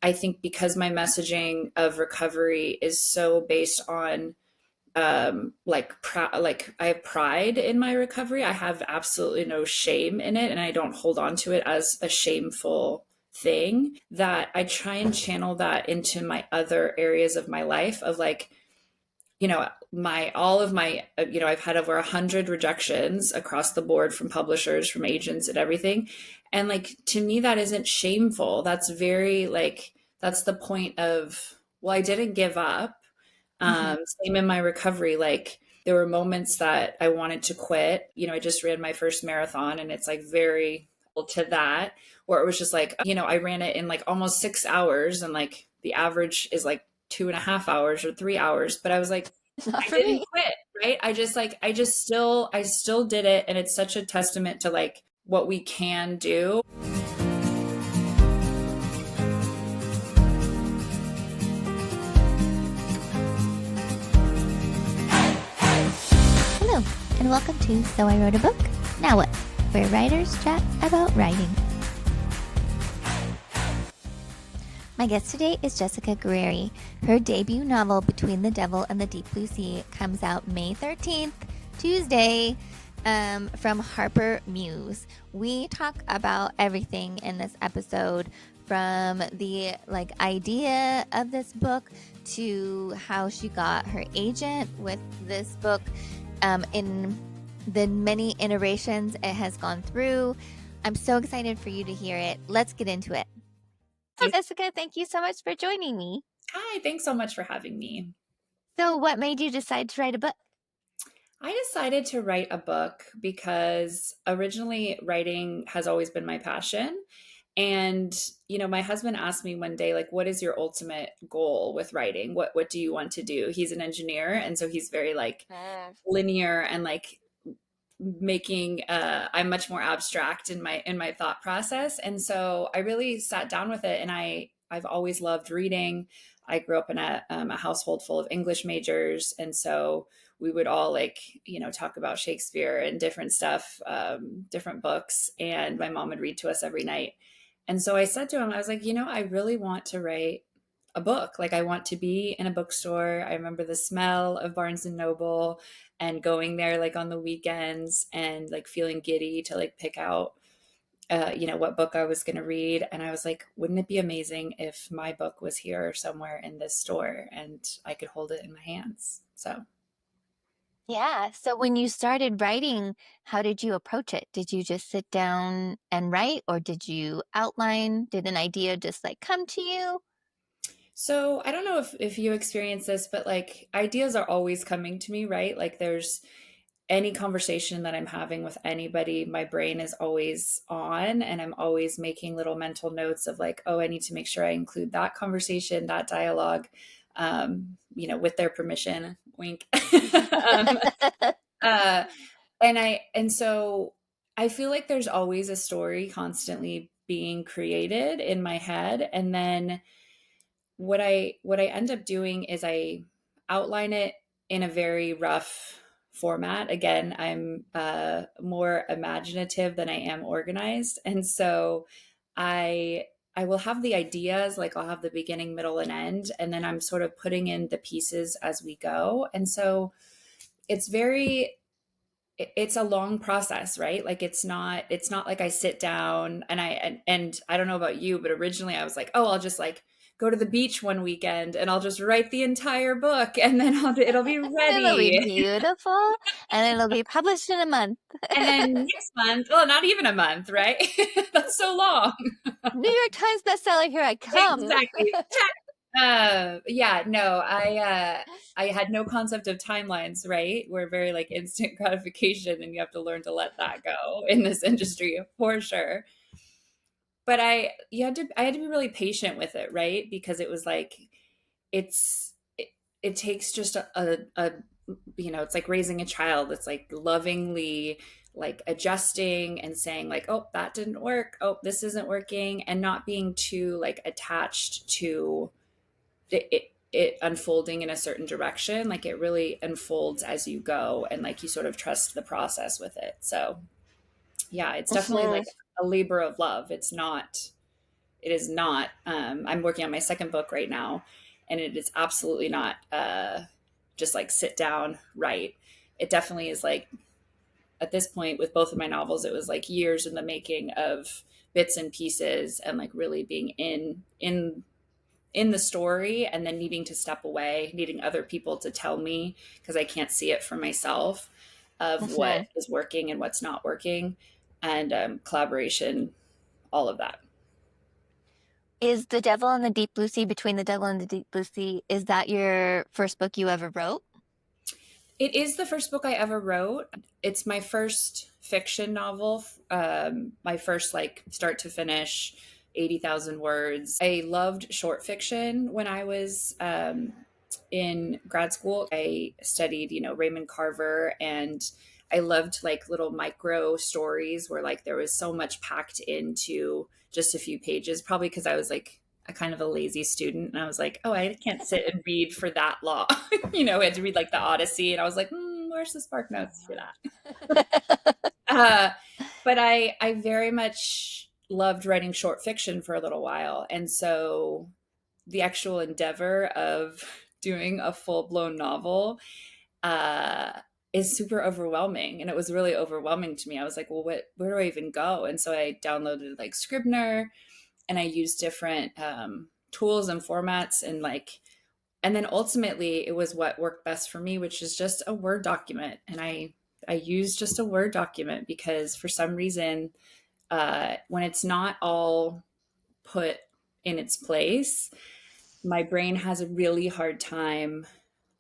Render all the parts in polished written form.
I think because my messaging of recovery is so based on like I have pride in my recovery. I have absolutely no shame in it, and I don't hold on to it as a shameful thing, that I try and channel that into my other areas of my life of like, my all of my I've had over 100 rejections across the board from publishers, from agents, and everything. And like, to me, that isn't shameful. That's very like, that's the point of, well, I didn't give up. Hmm. Same in my recovery. Like, there were moments that I wanted to quit. I just ran my first marathon, and it's like very to that, where it was just like, I ran it in like almost 6 hours, and like the average is like 2.5 hours or 3 hours. But I was like, Not I for didn't me. quit, right? I still did it. And it's such a testament to like what we can do. Hello, and welcome to So I Wrote a Book, Now What? Where writers chat about writing. My guest today is Jessica Guerrieri. Her debut novel, Between the Devil and the Deep Blue Sea, comes out May 13th, Tuesday, from Harper Muse. We talk about everything in this episode, from the idea of this book to how she got her agent with this book, in the many iterations it has gone through. I'm so excited for you to hear it. Let's get into it. Hi, Jessica. Thank you so much for joining me. Hi, thanks so much for having me. So, what made you decide to write a book? I decided to write a book because originally writing has always been my passion. And, my husband asked me one day, like, what is your ultimate goal with writing? What do you want to do? He's an engineer. And so he's very like linear, and like making I'm much more abstract in my thought process. And so I really sat down with it, and I've always loved reading. I grew up in a household full of English majors, and so we would all like, talk about Shakespeare and different stuff, different books, and my mom would read to us every night. And so I said to him, I was like, I really want to write a book. Like, I want to be in a bookstore. I remember the smell of Barnes and Noble, and going there like on the weekends, and like feeling giddy to like pick out what book I was going to read. And I was like, wouldn't it be amazing if my book was here somewhere in this store and I could hold it in my hands? So Yeah. So, when you started writing, how did you approach it? Did you just sit down and write, or did you outline? Did an idea just come to you? so I don't know if you experience this, but like, ideas are always coming to me, right? Like, there's any conversation that I'm having with anybody, my brain is always on, and I'm always making little mental notes of like, oh, I need to make sure I include that conversation, that dialogue, with their permission, wink. um, uh, and so I feel like there's always a story constantly being created in my head. And then what I end up doing is I outline it in a very rough format. Again, I'm more imaginative than I am organized, and so I I will have the ideas, like I'll have the beginning, middle, and end, and then I'm sort of putting in the pieces as we go. And so it's very it's a long process, right? Like, it's not like I sit down and and I don't know about you, but originally I was like, oh, I'll just like go to the beach one weekend and I'll just write the entire book, and then it'll be It'll be ready. beautiful, and it'll be published in a month. And then next month, well, not even a month, right? That's so long. New York Times bestseller, here I come. Exactly. Yeah, no, I had no concept of timelines, right? We're very like instant gratification, and you have to learn to let that go in this industry for sure. But I had to be really patient with it, right? Because it was like, it takes just a it's like raising a child. It's like lovingly like adjusting and saying like, oh, that didn't work, oh, this isn't working, and not being too like attached to it unfolding in a certain direction. Like, it really unfolds as you go, and like you sort of trust the process with it. So yeah, it's definitely Mhm. like a labor of love. It's not It is not. I'm working on my second book right now, and it is absolutely not just like sit down, write. It definitely is like at this point with both of my novels, it was like years in the making of bits and pieces and like really being in the story and then needing to step away, needing other people to tell me because I can't see it for myself of what Mhm. is working and what's not working, and collaboration, all of that. Is The Devil and the Deep Blue Sea, Between the Devil and the Deep Blue Sea, is that your first book you ever wrote? It is the first book I ever wrote. It's my first fiction novel, my first like start to finish, 80,000 words. I loved short fiction when I was in grad school. I studied, Raymond Carver, and I loved like little micro stories where like there was so much packed into just a few pages, probably because I was like a kind of a lazy student. And I was like, oh, I can't sit and read for that long. I had to read like the Odyssey, and I was like, where's the Spark Notes for that? Uh, but I very much loved writing short fiction for a little while. And so the actual endeavor of doing a full blown novel uh, is super overwhelming. And it was really overwhelming to me. I was like, well, where do I even go? And so I downloaded like Scribner, and I used different tools and formats, and then ultimately it was what worked best for me, which is just a Word document. And I use just a Word document because for some reason, when it's not all put in its place, my brain has a really hard time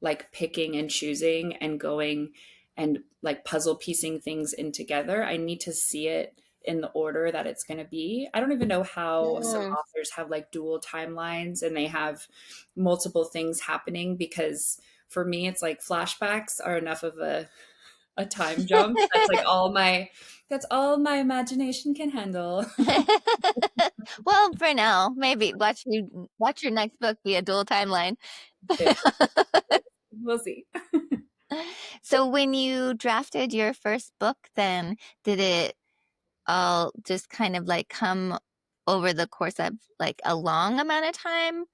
like picking and choosing and going and like puzzle piecing things in together. I need to see it in the order that it's going to be. I don't even know how some Mm. authors have like dual timelines and they have multiple things happening, because for me it's like flashbacks are enough of a time jump. That's all my imagination can handle. Well, for now, maybe watch your next book be a dual timeline. It, we'll see. So when you drafted your first book, then did it all just kind of like come over the course of like a long amount of time,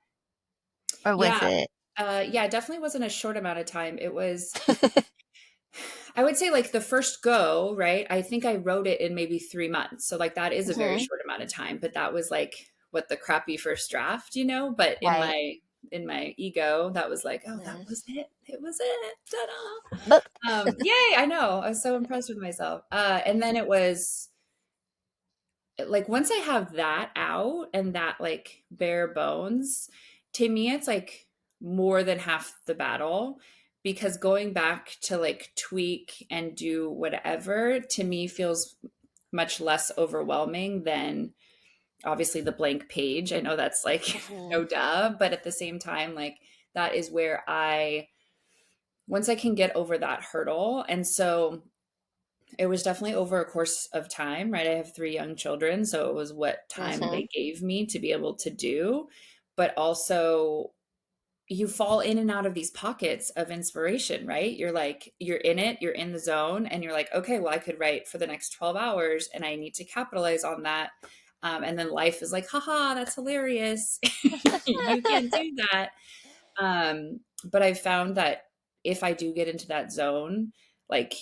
or was Yeah. it? Yeah, it definitely wasn't a short amount of time. I would say like the first go, right? I think I wrote it in maybe 3 months. So like that is a very Mhm. short amount of time, but that was like what the crappy first draft, but in Right. my ego, that was like, oh, that Mhm. was it. It was it. Ta-da. But Yay, I know. I was so impressed with myself. And then it was like once I have that out and that like bare bones, to me it's like more than half the battle, because going back to like tweak and do whatever to me feels much less overwhelming than obviously the blank page. I know that's like no Mhm. duh, but at the same time, like that is where I once I can get over that hurdle. And so it was definitely over a course of time, right? I have 3 young children, so it was what time Mhm. they gave me to be able to do. But also, you fall in and out of these pockets of inspiration, right? You're like, you're in it, you're in the zone, and you're like, okay, well, I could write for the next 12 hours and I need to capitalize on that. And then life is like, haha, that's hilarious. You can't do that. But I've found that if I do get into that zone, like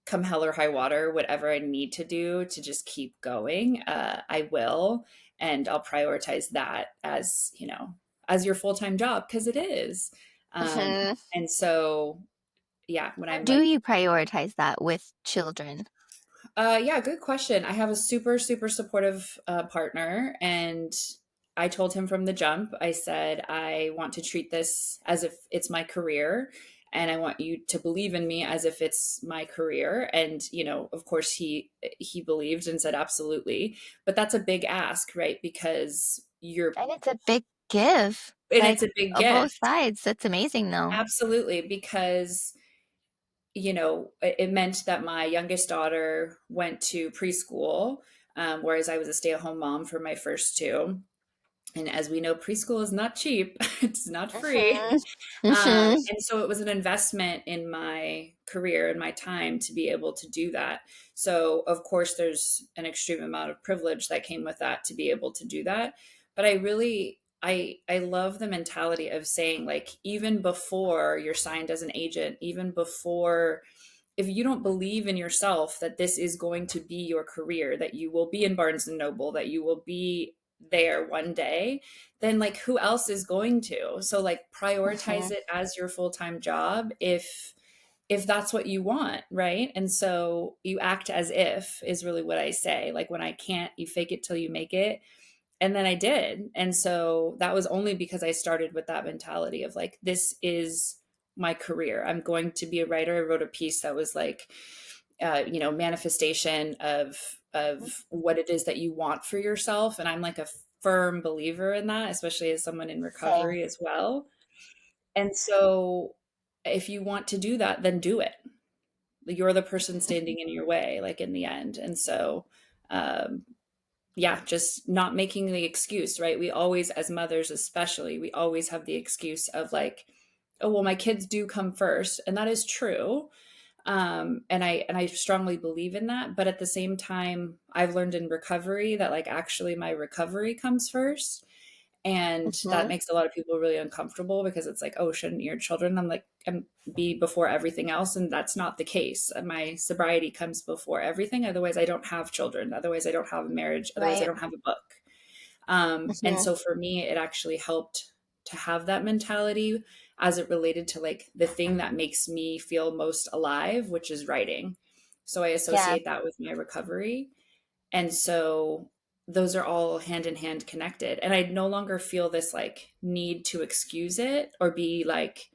come hell or high water, whatever I need to do to just keep going, I will. And I'll prioritize that as your full time job, because it is. Um, Mhm. and so, yeah, when How I'm do like, you prioritize that with children? yeah, good question. I have a super, super supportive partner, and I told him from the jump, I said, I want to treat this as if it's my career, and I want you to believe in me as if it's my career. And, of course, he believed and said, absolutely. But that's a big ask, right? Because And it's a big give, and like it's a big on both gift. sides. That's amazing, though. Absolutely. Because it meant that my youngest daughter went to preschool, whereas I was a stay at home mom for my first two. And as we know, preschool is not cheap, it's not free. Mhm. Mhm. And so it was an investment in my career and my time to be able to do that. So, of course, there's an extreme amount of privilege that came with that to be able to do that. but I really I love the mentality of saying like even before you're signed as an agent, even before, if you don't believe in yourself that this is going to be your career, that you will be in Barnes and Noble, that you will be there one day, then like who else is going to? So like prioritize Mm-hmm. it as your full-time job if that's what you want, right? And so you act as if is really what I say. Like when I can't, you fake it till you make it. And then I did. And so that was only because I started with that mentality of like, this is my career. I'm going to be a writer. I wrote a piece that was like, manifestation of what it is that you want for yourself. And I'm like a firm believer in that, especially as someone in Same. recovery as well. And so if you want to do that, then do it. You're the person standing in your way, like in the end. And so, um, yeah, just not making the excuse, right? We always, as mothers especially, we always have the excuse of like, oh, well, my kids do come first. And that is true. And I strongly believe in that. But at the same time, I've learned in recovery that like actually my recovery comes first. And that Mm-hmm. makes a lot of people really uncomfortable because it's like, oh, shouldn't your children be before everything else? And that's not the case. My sobriety comes before everything. Otherwise, I don't have children. Otherwise, I don't have a marriage. Otherwise, I Right. don't have a book. And Mm-hmm. so for me, it actually helped to have that mentality as it related to like the thing that makes me feel most alive, which is writing. So I Yeah. associate that with my recovery. And so those are all hand in hand connected. And I no longer feel this like need to excuse it or be like,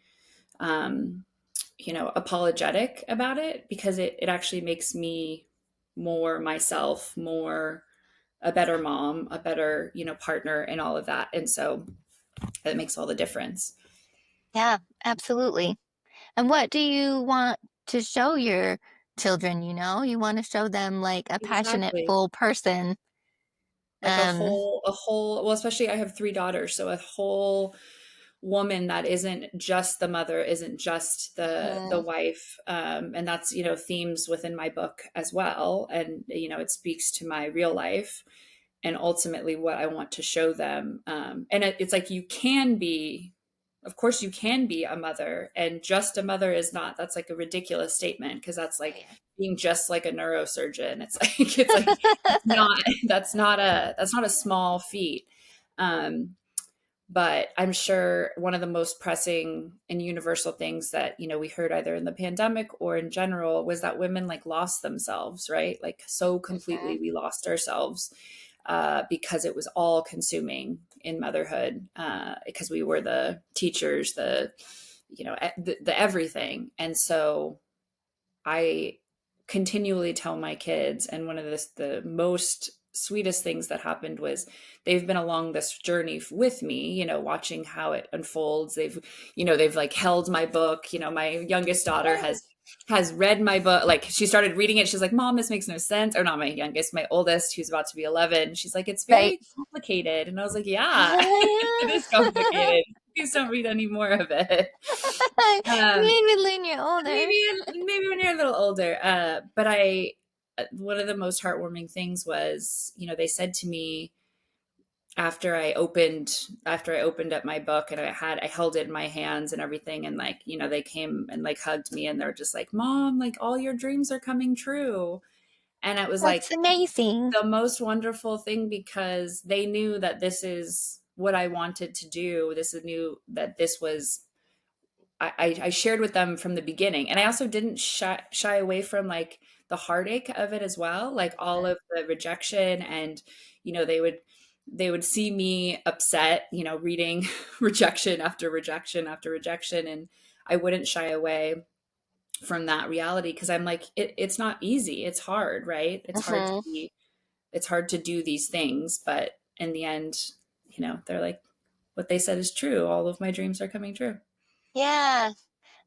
um, apologetic about it because it actually makes me more myself, more a better mom, a better, partner and all of that. And so that makes all the difference. Yeah, absolutely. And what do you want to show your children, you know? You want to show them like a passionate, Exactly. full person. Like a Um, whole, well, especially I have three daughters. So a whole woman that isn't just the mother, isn't just the mhm, wife. And that's, themes within my book as well. And, it speaks to my real life and ultimately what I want to show them. And it's like you can be, of course, you can be a mother, and just a mother is not. That's like a ridiculous statement because that's oh like yeah. being just like a neurosurgeon. It's like it's not. That's not a small feat. Um, but I'm sure one of the most pressing and universal things that, we heard either in the pandemic or in general was that women like lost themselves, right? Like so completely Mhm. we lost ourselves because it was all consuming in motherhood because we were the teachers, the everything. And so I continually tell my kids, and one of the most sweetest things that happened was they've been along this journey with me, watching how it unfolds. They've like held my book. My youngest daughter has read my book. Like she started reading it. She's like, Mom, this makes no sense. Or not my youngest, my oldest, who's about to be 11. She's like, it's Right. very complicated. And I was like, yeah, it Yeah. is complicated. Please don't read any more of it. Um, Maybe when you're older. maybe when you're a little older. But one of the most heartwarming things was, they said to me after I opened up my book and I held it in my hands and everything, and like, they came and like hugged me and they're just like, Mom, like all your dreams are coming true. And it was That's like amazing. the most wonderful thing because they knew that this is what I wanted to do. This is new that this was I shared with them from the beginning. And I also didn't shy away from like the heartache of it as well, like all of the rejection. And, they would see me upset, reading rejection after rejection after rejection. And I wouldn't shy away from that reality because I'm like, it's not easy. It's hard, right? Hmm. It's hard to do these things. But in the end, they're like, what they said is true. All of my dreams are coming true. Yeah.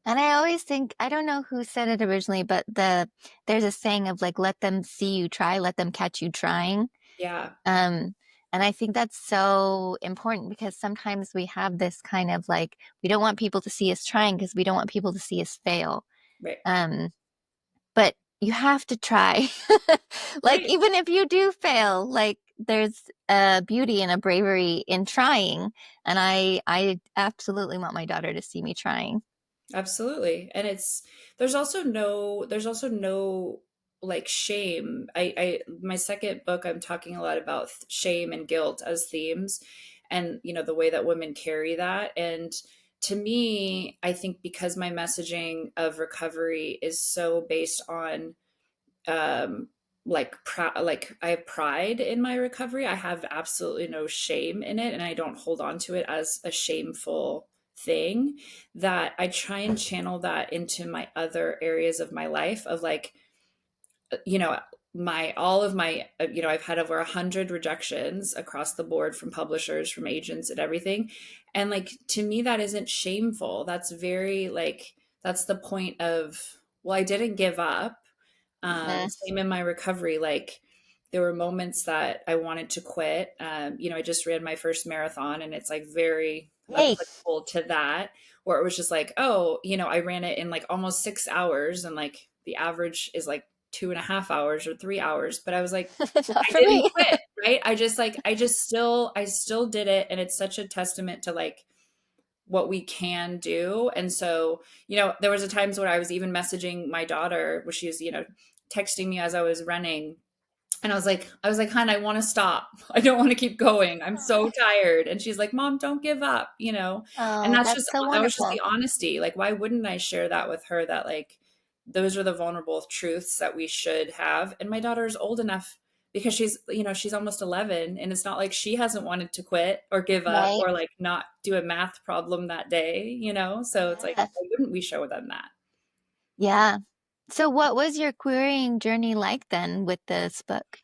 And I always think, I don't know who said it originally, but there's a saying of like, let them see you try, let them catch you trying. Yeah. Um, and I think that's so important because sometimes we have this kind of like, we don't want people to see us trying because we don't want people to see us fail. Right. Um, but you have to try. Like, Right. even if you do fail, like, there's a beauty and a bravery in trying, and I absolutely want my daughter to see me trying. Absolutely. And there's also no like shame. My second book, I'm talking a lot about shame and guilt as themes, and the way that women carry that. And to me, I think because my messaging of recovery is so based on um like I have pride in my recovery. I have absolutely no shame in it, and I don't hold on to it as a shameful thing. That I try and channel that into my other areas of my life of like, you know my all of my I've had over 100 rejections across the board from publishers, from agents, and everything. And like, to me, that isn't shameful. That's very like, that's the point of, well, I didn't give up. Mhm. Same in my recovery. Like, there were moments that I wanted to quit. I just ran my first marathon, and it's like very Hey. applicable to that, where it was just like, oh, I ran it in like almost 6 hours, and like the average is like 2.5 hours or 3 hours. But I was like, Not I for didn't me. quit, right? I still did it. And it's such a testament to like what we can do. And so, there was a times where I was even messaging my daughter, where she was, texting me as I was running. And I was like, hon, I want to stop. I don't want to keep going. I'm so tired. And she's like, Mom, don't give up, And Oh, that's that's just, so that was just wonderful. the honesty. Like, why wouldn't I share that with her, that like, those are the vulnerable truths that we should have. And my daughter's old enough, because she's almost 11, and it's not like she hasn't wanted to quit or give up Right? or like not do a math problem that day. So it's like, Yeah. why wouldn't we show them that? Yeah. So what was your querying journey like then with this book?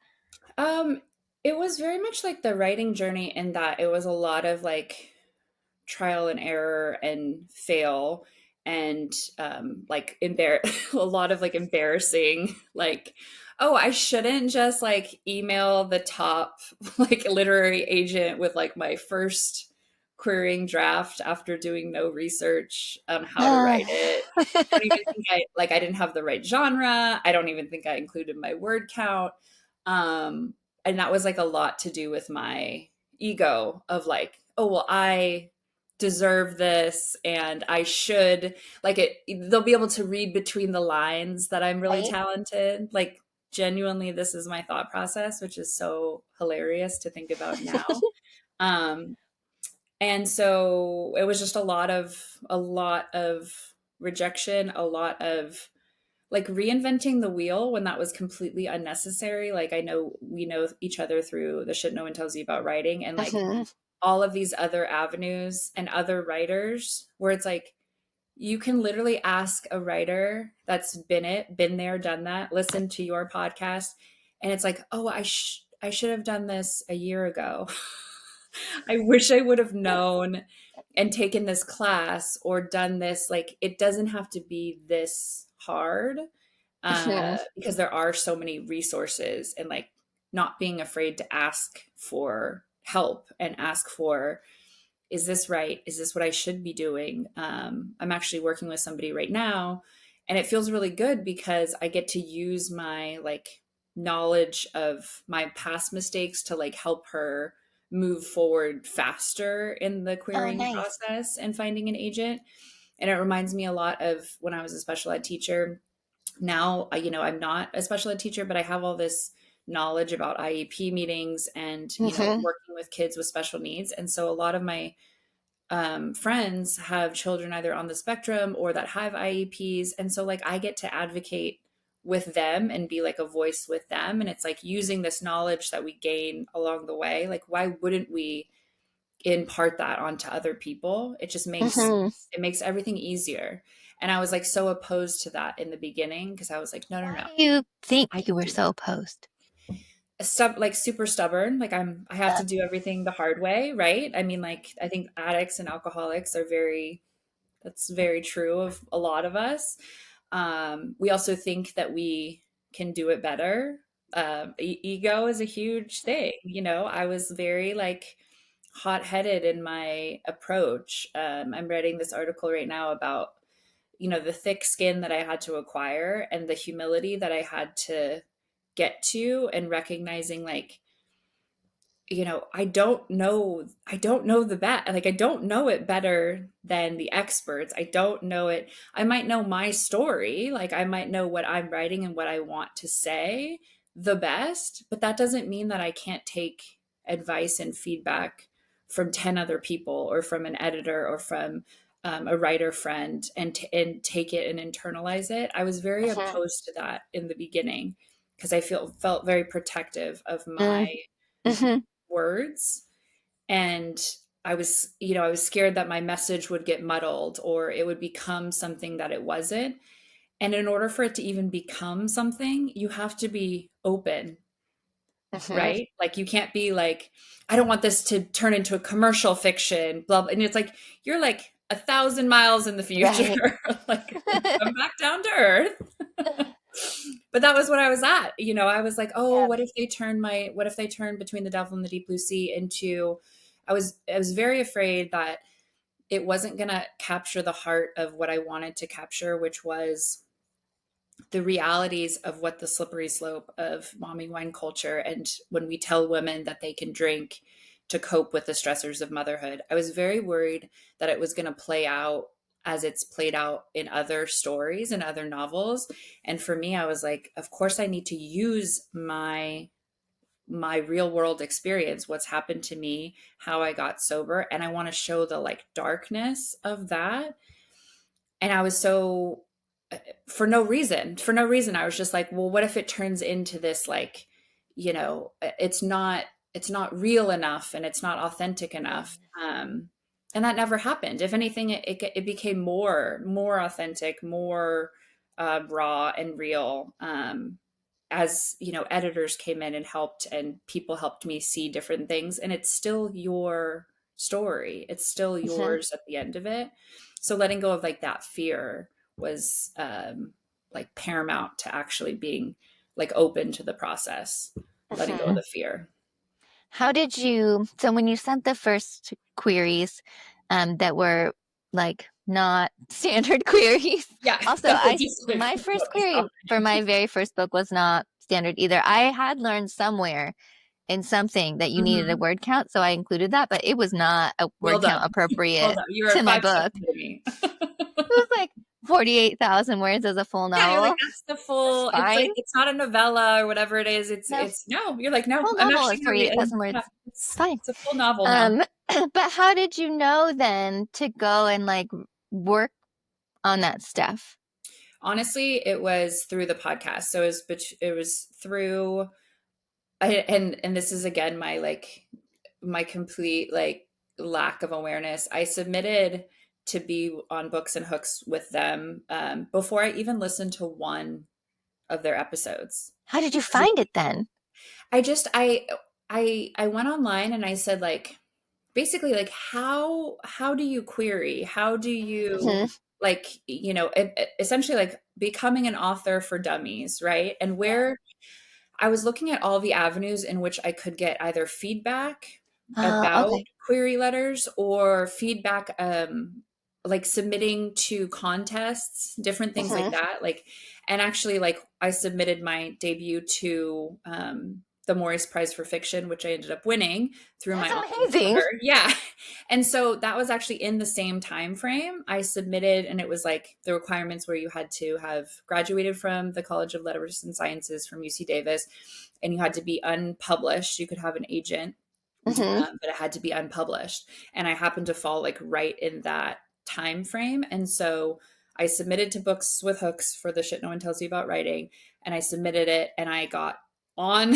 Um, it was very much like the writing journey, in that it was a lot of like trial and error and fail, and like a lot of like embarrassing, like, oh, I shouldn't just like email the top like literary agent with like my first querying draft after doing no research on how to write it. I don't even think I didn't have the right genre. I don't even think I included my word count. um and that was like a lot to do with my ego of like, oh, well, I deserve this, and I should, like, it, they'll be able to read between the lines that I'm really Right? talented. Like, genuinely, this is my thought process, which is so hilarious to think about now. um and so it was just a lot of rejection, a lot of like reinventing the wheel when that was completely unnecessary. Like, I know we know each other through the shit no one tells you about writing, and like Mhm. all of these other avenues and other writers, where it's like, you can literally ask a writer that's been there, done that, listen to your podcast, and it's like, oh, I should have done this a year ago. I wish I would have known and taken this class or done this. Like, it doesn't have to be this hard, Mhm. because there are so many resources. And like, not being afraid to ask for help and ask for, is this right? Is this what I should be doing? I'm actually working with somebody right now, and it feels really good because I get to use my like knowledge of my past mistakes to like help her move forward faster in the Oh, querying nice. process and finding an agent. And it reminds me a lot of when I was a special ed teacher. Now, I'm not a special ed teacher, but I have all this knowledge about IEP meetings and, Mhm. working with kids with special needs. And so a lot of my friends have children either on the spectrum or that have IEPs. And so, like, I get to advocate with them and be like a voice with them. And it's like using this knowledge that we gain along the way. Like, why wouldn't we impart that onto other people? It just makes Mhm. it makes everything easier. And I was like so opposed to that in the beginning, because I was like, no, no, Why no, do you I think you can were do so opposed? like super stubborn. Like, I have Uh, to do everything the hard way, right? I mean, like, I think addicts and alcoholics are very that's very true of a lot of us. We also think that we can do it better. Ego is a huge thing. I was very like hot headed in my approach. I'm writing this article right now about, the thick skin that I had to acquire and the humility that I had to get to, and recognizing like I don't know the like I don't know it better than the experts. I don't know it. I might know my story, like I might know what I'm writing and what I want to say the best, but that doesn't mean that I can't take advice and feedback from 10 other people or from an editor or from a writer friend and take it and internalize it. I was very Mhm. opposed to that in the beginning because I felt very protective of Mm, my mhm, words. And I was scared that my message would get muddled or it would become something that it wasn't. And in order for it to even become something, you have to be open, mhm. right? Like you can't be like, I don't want this to turn into a commercial fiction, blah, blah. And it's like, you're like 1,000 miles in the future. Right. Like, come back down to earth. But that was what I was at. I was like, oh, Yeah. what if they turn Between the Devil and the Deep Blue Sea into I was very afraid that it wasn't gonna capture the heart of what I wanted to capture, which was the realities of what the slippery slope of mommy wine culture and when we tell women that they can drink to cope with the stressors of motherhood. I was very worried that it was going to play out as it's played out in other stories and other novels. And for me, I was like, of course I need to use my real world experience, what's happened to me, how I got sober, and I want to show the like darkness of that. And I was so for no reason I was just like, well, what if it turns into this like, it's not real enough and it's not authentic enough. And that never happened. If anything, it became more authentic, more raw and real, as editors came in and helped and people helped me see different things, and it's still your story, it's still Mhm, yours at the end of it. So letting go of like that fear was like paramount to actually being like open to the process, letting go of mhm. the fear. How did you, so when you sent the first queries, that were like not standard queries. Yeah. Also, Just like my what first was query for happening. my very first book was not standard either. I had learned somewhere in something that you needed a Mhm. word count, so I included that, but it was not a Well word count done. Well appropriate done, you are to my 5 steps book. ahead of me. It was like 48,000 words as a full Yeah, you're like, novel. that's the That's full, it's like, fine. it's not a novella or whatever it is. It's, No, it's, no, you're like, no, full I'm novel actually is going to read it. 48,000 Yeah, words. It's it's, fine. it's a full novel now. Um, but how did you know then to go and like work on that stuff? Honestly, it was through the podcast. So it was through, and this is again my like, my complete like lack of awareness. I submitted to be on Books and Hooks with them before I even listened to one of their episodes. How did you find it then? I just I went online and I said like, basically like, how do you query? How do you Hmm. like, essentially like becoming an author for dummies, right? And Yeah. where I was looking at all the avenues in which I could get either feedback about Okay. query letters or feedback, like submitting to contests, different things like Hmm. that. Like, and actually, like, I submitted my debut to the Maurice Prize for Fiction, which I ended up winning through That's my online amazing. tutor. Yeah. And so that was actually in the same time frame. I submitted, and it was like the requirements where you had to have graduated from the College of Letters and Sciences from UC Davis, and you had to be unpublished. You could have an agent, Hmm. but it had to be unpublished. And I happened to fall like right in that time frame. And so I submitted to Books with Hooks for the shit no one tells you about writing. And I submitted it and I got on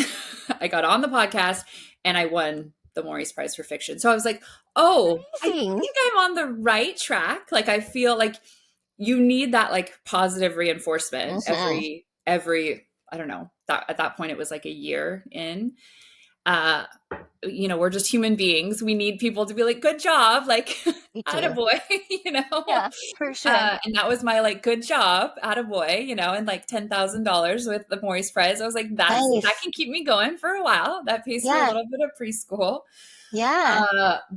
I got on the podcast and I won the Maurice Prize for Fiction. So I was like, oh, I Amazing. think I'm on the right track. Like I feel like you need that like positive reinforcement Hmm. every I don't know. That at that point it was like a year in. Uh we're just human beings. We need people to be like, good job, like, Me too. attaboy, you know? Yeah, for sure. And that was my like, good job, attaboy, and like $10,000 with the Maurice Prize. I was like, that Nice. can keep me going for a while. That pays for a Yeah. little bit of preschool. Yeah.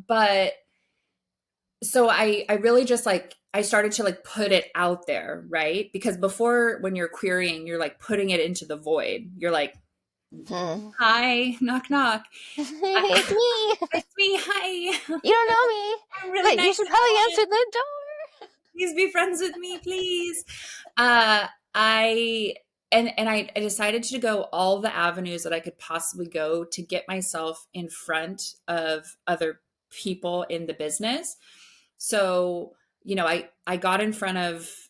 But so I really just like, I started to like put it out there, right? Because before when you're querying, you're like putting it into the void. You're like, Mhm. Hi, knock knock. It's me. It's me. Hi. You don't know me, I'm really but you nice should and probably fun. answer the door. Please be friends with me, please. I I decided to go all the avenues that I could possibly go to get myself in front of other people in the business. So, I got in front of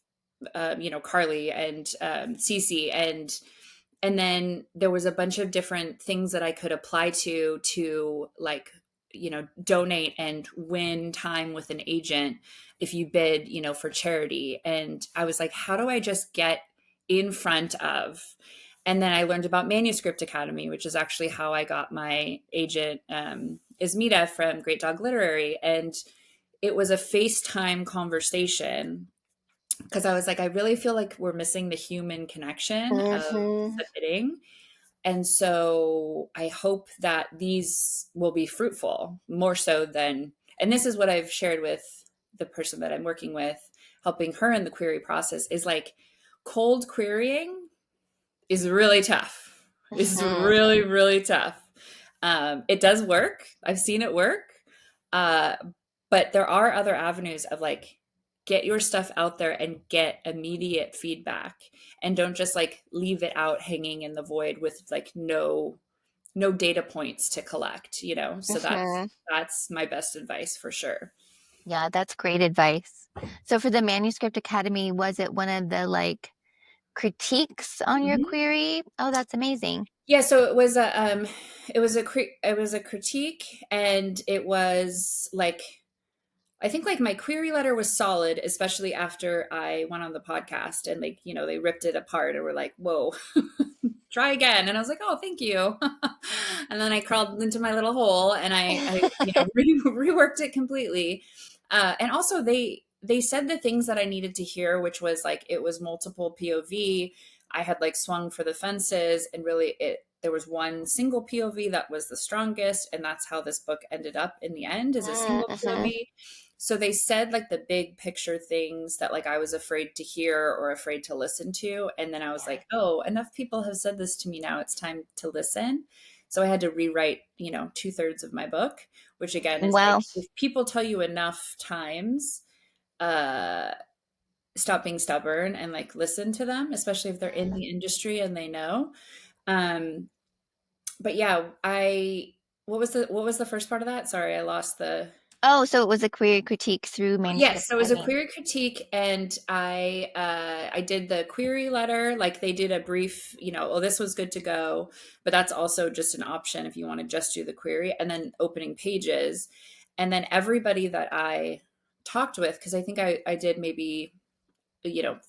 Carly and Cece, and then there was a bunch of different things that I could apply to like donate and win time with an agent if you bid for charity. And I was like, how do I just get in front of? And then I learned about Manuscript Academy, which is actually how I got my agent, Ismita from Great Dog Literary. And it was a FaceTime conversation because I was like, I really feel like we're missing the human connection of Mm-hmm. submitting. And so I hope that these will be fruitful more so than, and this is what I've shared with the person that I'm working with, helping her in the query process is like cold querying is really tough. It's Mm-hmm. really, really tough. It does work. I've seen it work. Uh, but there are other avenues of like, get your stuff out there and get immediate feedback and don't just like leave it out hanging in the void with like no data points to collect, so that's Mm-hmm. that's my best advice for sure. Yeah, that's great advice. So for the Manuscript Academy, was it one of the like critiques on your Mhm. query? Oh, that's amazing. Yeah, so it was a critique, and it was like I think like my query letter was solid, especially after I went on the podcast and like, they ripped it apart and were like, whoa, try again. And I was like, oh, thank you. And then I crawled into my little hole and reworked it completely. And also they said the things that I needed to hear, which was like, it was multiple POV. I had like swung for the fences and really there was one single POV that was the strongest. And that's how this book ended up in the end is a single Mm-hmm. POV. So they said like the big picture things that like I was afraid to hear or afraid to listen to. And then I was Yeah. like, oh, enough people have said this to me now. It's time to listen. So I had to rewrite, two-thirds of my book, which again is like Wow. if people tell you enough times, uh, stop being stubborn and like listen to them, especially if they're in the industry and they know. Um, but yeah, I what was the first part of that? Sorry, I lost the Oh, so it was a query critique through Manuscript Yes, so it was a Academy. query critique, and I did the query letter. Like they did a brief, oh, this was good to go, but that's also just an option if you want to just do the query, and then opening pages, and then everybody that I talked with, because I think I did maybe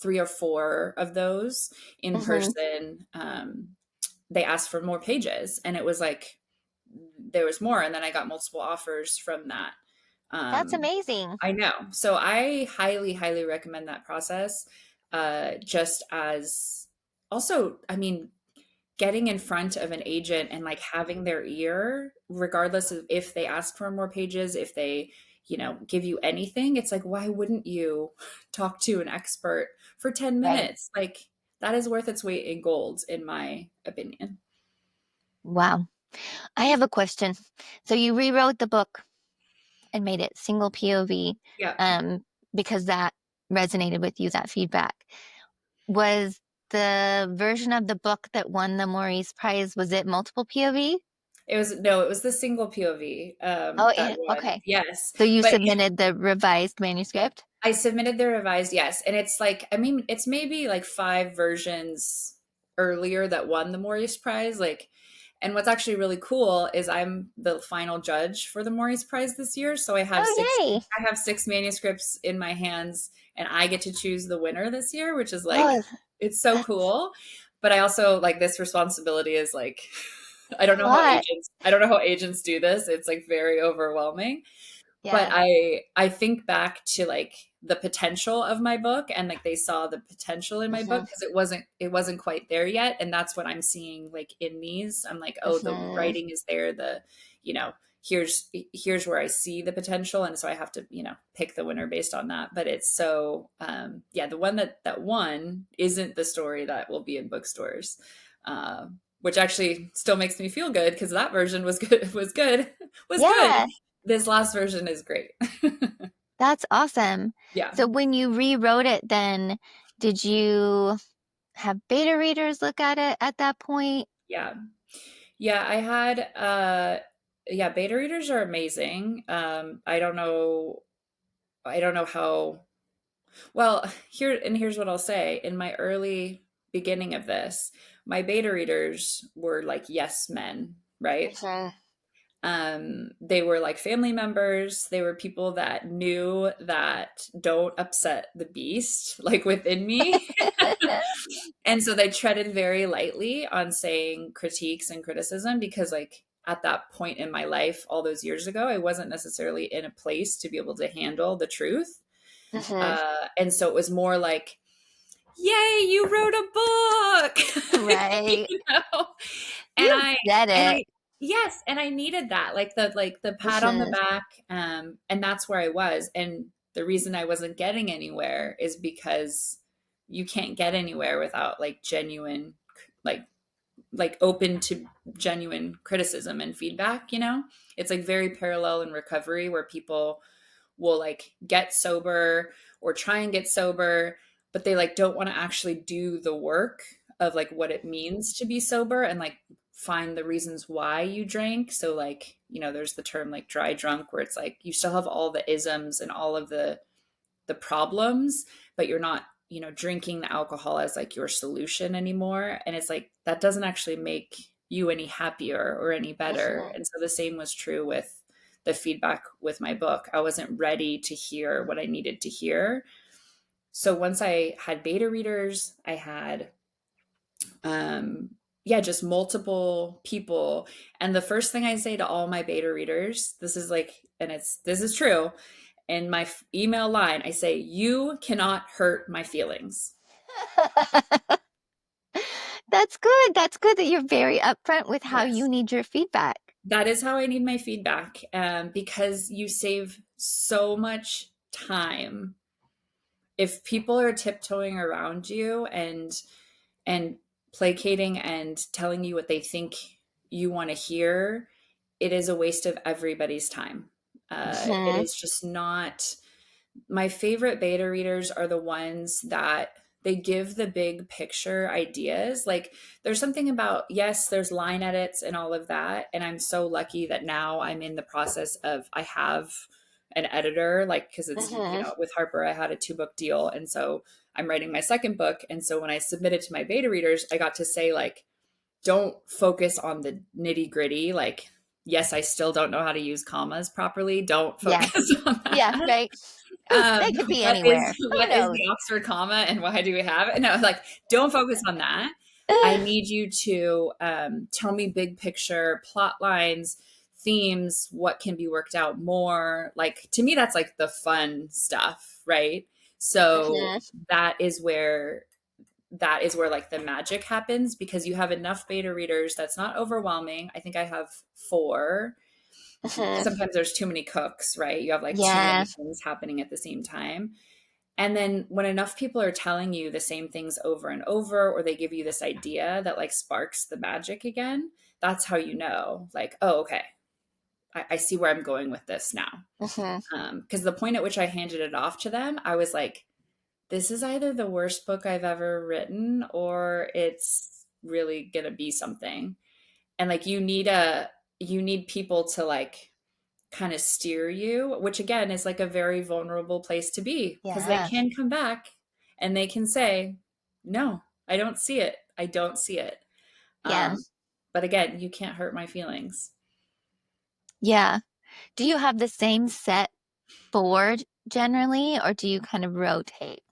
three or four of those in Mm-hmm. person. They asked for more pages, and it was like there was more, and then I got multiple offers from that. That's Um, amazing. I know. So I highly, highly recommend that process. Just as also, I mean, getting in front of an agent and like having their ear, regardless of if they ask for more pages, if they, give you anything, it's like, why wouldn't you talk to an expert for 10 Right. minutes? Like that is worth its weight in gold, in my opinion. Wow. I have a question. So you rewrote the book and made it single POV, Yeah. um, because that resonated with you, that feedback. Was the version of the book that won the Maurice Prize, was it multiple POV? It was the single POV Oh, that won. okay. Yes. So you But submitted the revised manuscript? I submitted the revised, yes. And it's like, I mean, it's maybe like five versions earlier that won the Maurice Prize. Like, and what's actually really cool is I'm the final judge for the Maurice Prize this year. So Oh, yay. I have six manuscripts in my hands and I get to choose the winner this year, which is like, Oh, it's so that's cool. But I also like this responsibility is like, a lot. I don't know how agents do this. It's like very overwhelming, but Yeah. I think back to like the potential of my book and like they saw the potential in my book Hmm. because it wasn't quite there yet, and that's what I'm seeing like in these. I'm like, oh, the Hmm. writing is there, you know here's where I see the potential, and so I have to pick the winner based on that. But it's so yeah, the one that won isn't the story that will be in bookstores. which actually still makes me feel good because that version was good, was good. Yeah, This last version is great. that's awesome. Yeah. So when you rewrote it, then did you have beta readers look at it at that point? Yeah. Yeah, I had yeah, beta readers are amazing. I don't know how well, here's what I'll say. In my early beginning of this, my beta readers were like yes men, right? Mhm. They were like family members. They were people that knew that don't upset the beast like within me. And so they treaded very lightly on saying critiques and criticism because, like, at that point in my life, all those years ago, I wasn't necessarily in a place to be able to handle the truth. Mhm. And so it was more like, yay, you wrote a book. Right. You know? And You I said and it. I yes, and I needed that, like the pat on the Mhm. back, and that's where I was. And the reason I wasn't getting anywhere is because you can't get anywhere without like genuine, like open to genuine criticism and feedback, you know? It's like very parallel in recovery where people will like get sober or try and get sober, but they like don't want to actually do the work of like what it means to be sober and like find the reasons why you drank. So like, you know, there's the term like dry drunk where it's like you still have all the isms and all of the problems, but you're not, you know, drinking the alcohol as like your solution anymore. And it's like that doesn't actually make you any happier or any better. Mhm. And so the same was true with the feedback with my book. I wasn't ready to hear what I needed to hear. So once I had beta readers, I had yeah, just multiple people. And the first thing I say to all my beta readers, this is like, and this is true, in my email line, I say, you cannot hurt my feelings. That's good. That's good that you're very upfront with how you Yes. need your feedback. That is how I need my feedback, because you save so much time. If people are tiptoeing around you and placating and telling you what they think you want to hear, it is a waste of everybody's time. It Mhm. is just not. My favorite beta readers are the ones that they give the big picture ideas. Like there's something about, yes, there's line edits and all of that. And I'm so lucky that now I'm in the process of, I have an editor, like, cause it's, you Mhm. know, with Harper, I had a 2 book deal. And so I'm writing my second book. And so when I submitted to my beta readers, I got to say, like, don't focus on the nitty gritty. Like, yes, I still don't know how to use commas properly. Don't Yeah. focus on Yeah, that. right. Who they could be anywhere. Who What is knows? the Oxford comma and why do we have it? No, like don't focus on that. I need you to tell me big picture plot lines, themes, what can be worked out more. Like to me, that's like the fun stuff, right? So Mhm. that is where like the magic happens because you have enough beta readers that's not overwhelming. I think I have 4. Mhm. Sometimes there's too many cooks, right? You have like too Yeah. many things happening at the same time. And then when enough people are telling you the same things over and over, or they give you this idea that like sparks the magic again, that's how you know, like, oh, okay, I see where I'm going with this now. Mhm. Because the point at which I handed it off to them, I was like, this is either the worst book I've ever written, or it's really gonna be something. And like, you need people to like kind of steer you, which again is like a very vulnerable place to be because they Yeah. can come back and they can say, no, I don't see it. I don't see it. Yeah. Um, but again, you can't hurt my feelings. Yeah. Do you have the same set board generally, or do you kind of rotate?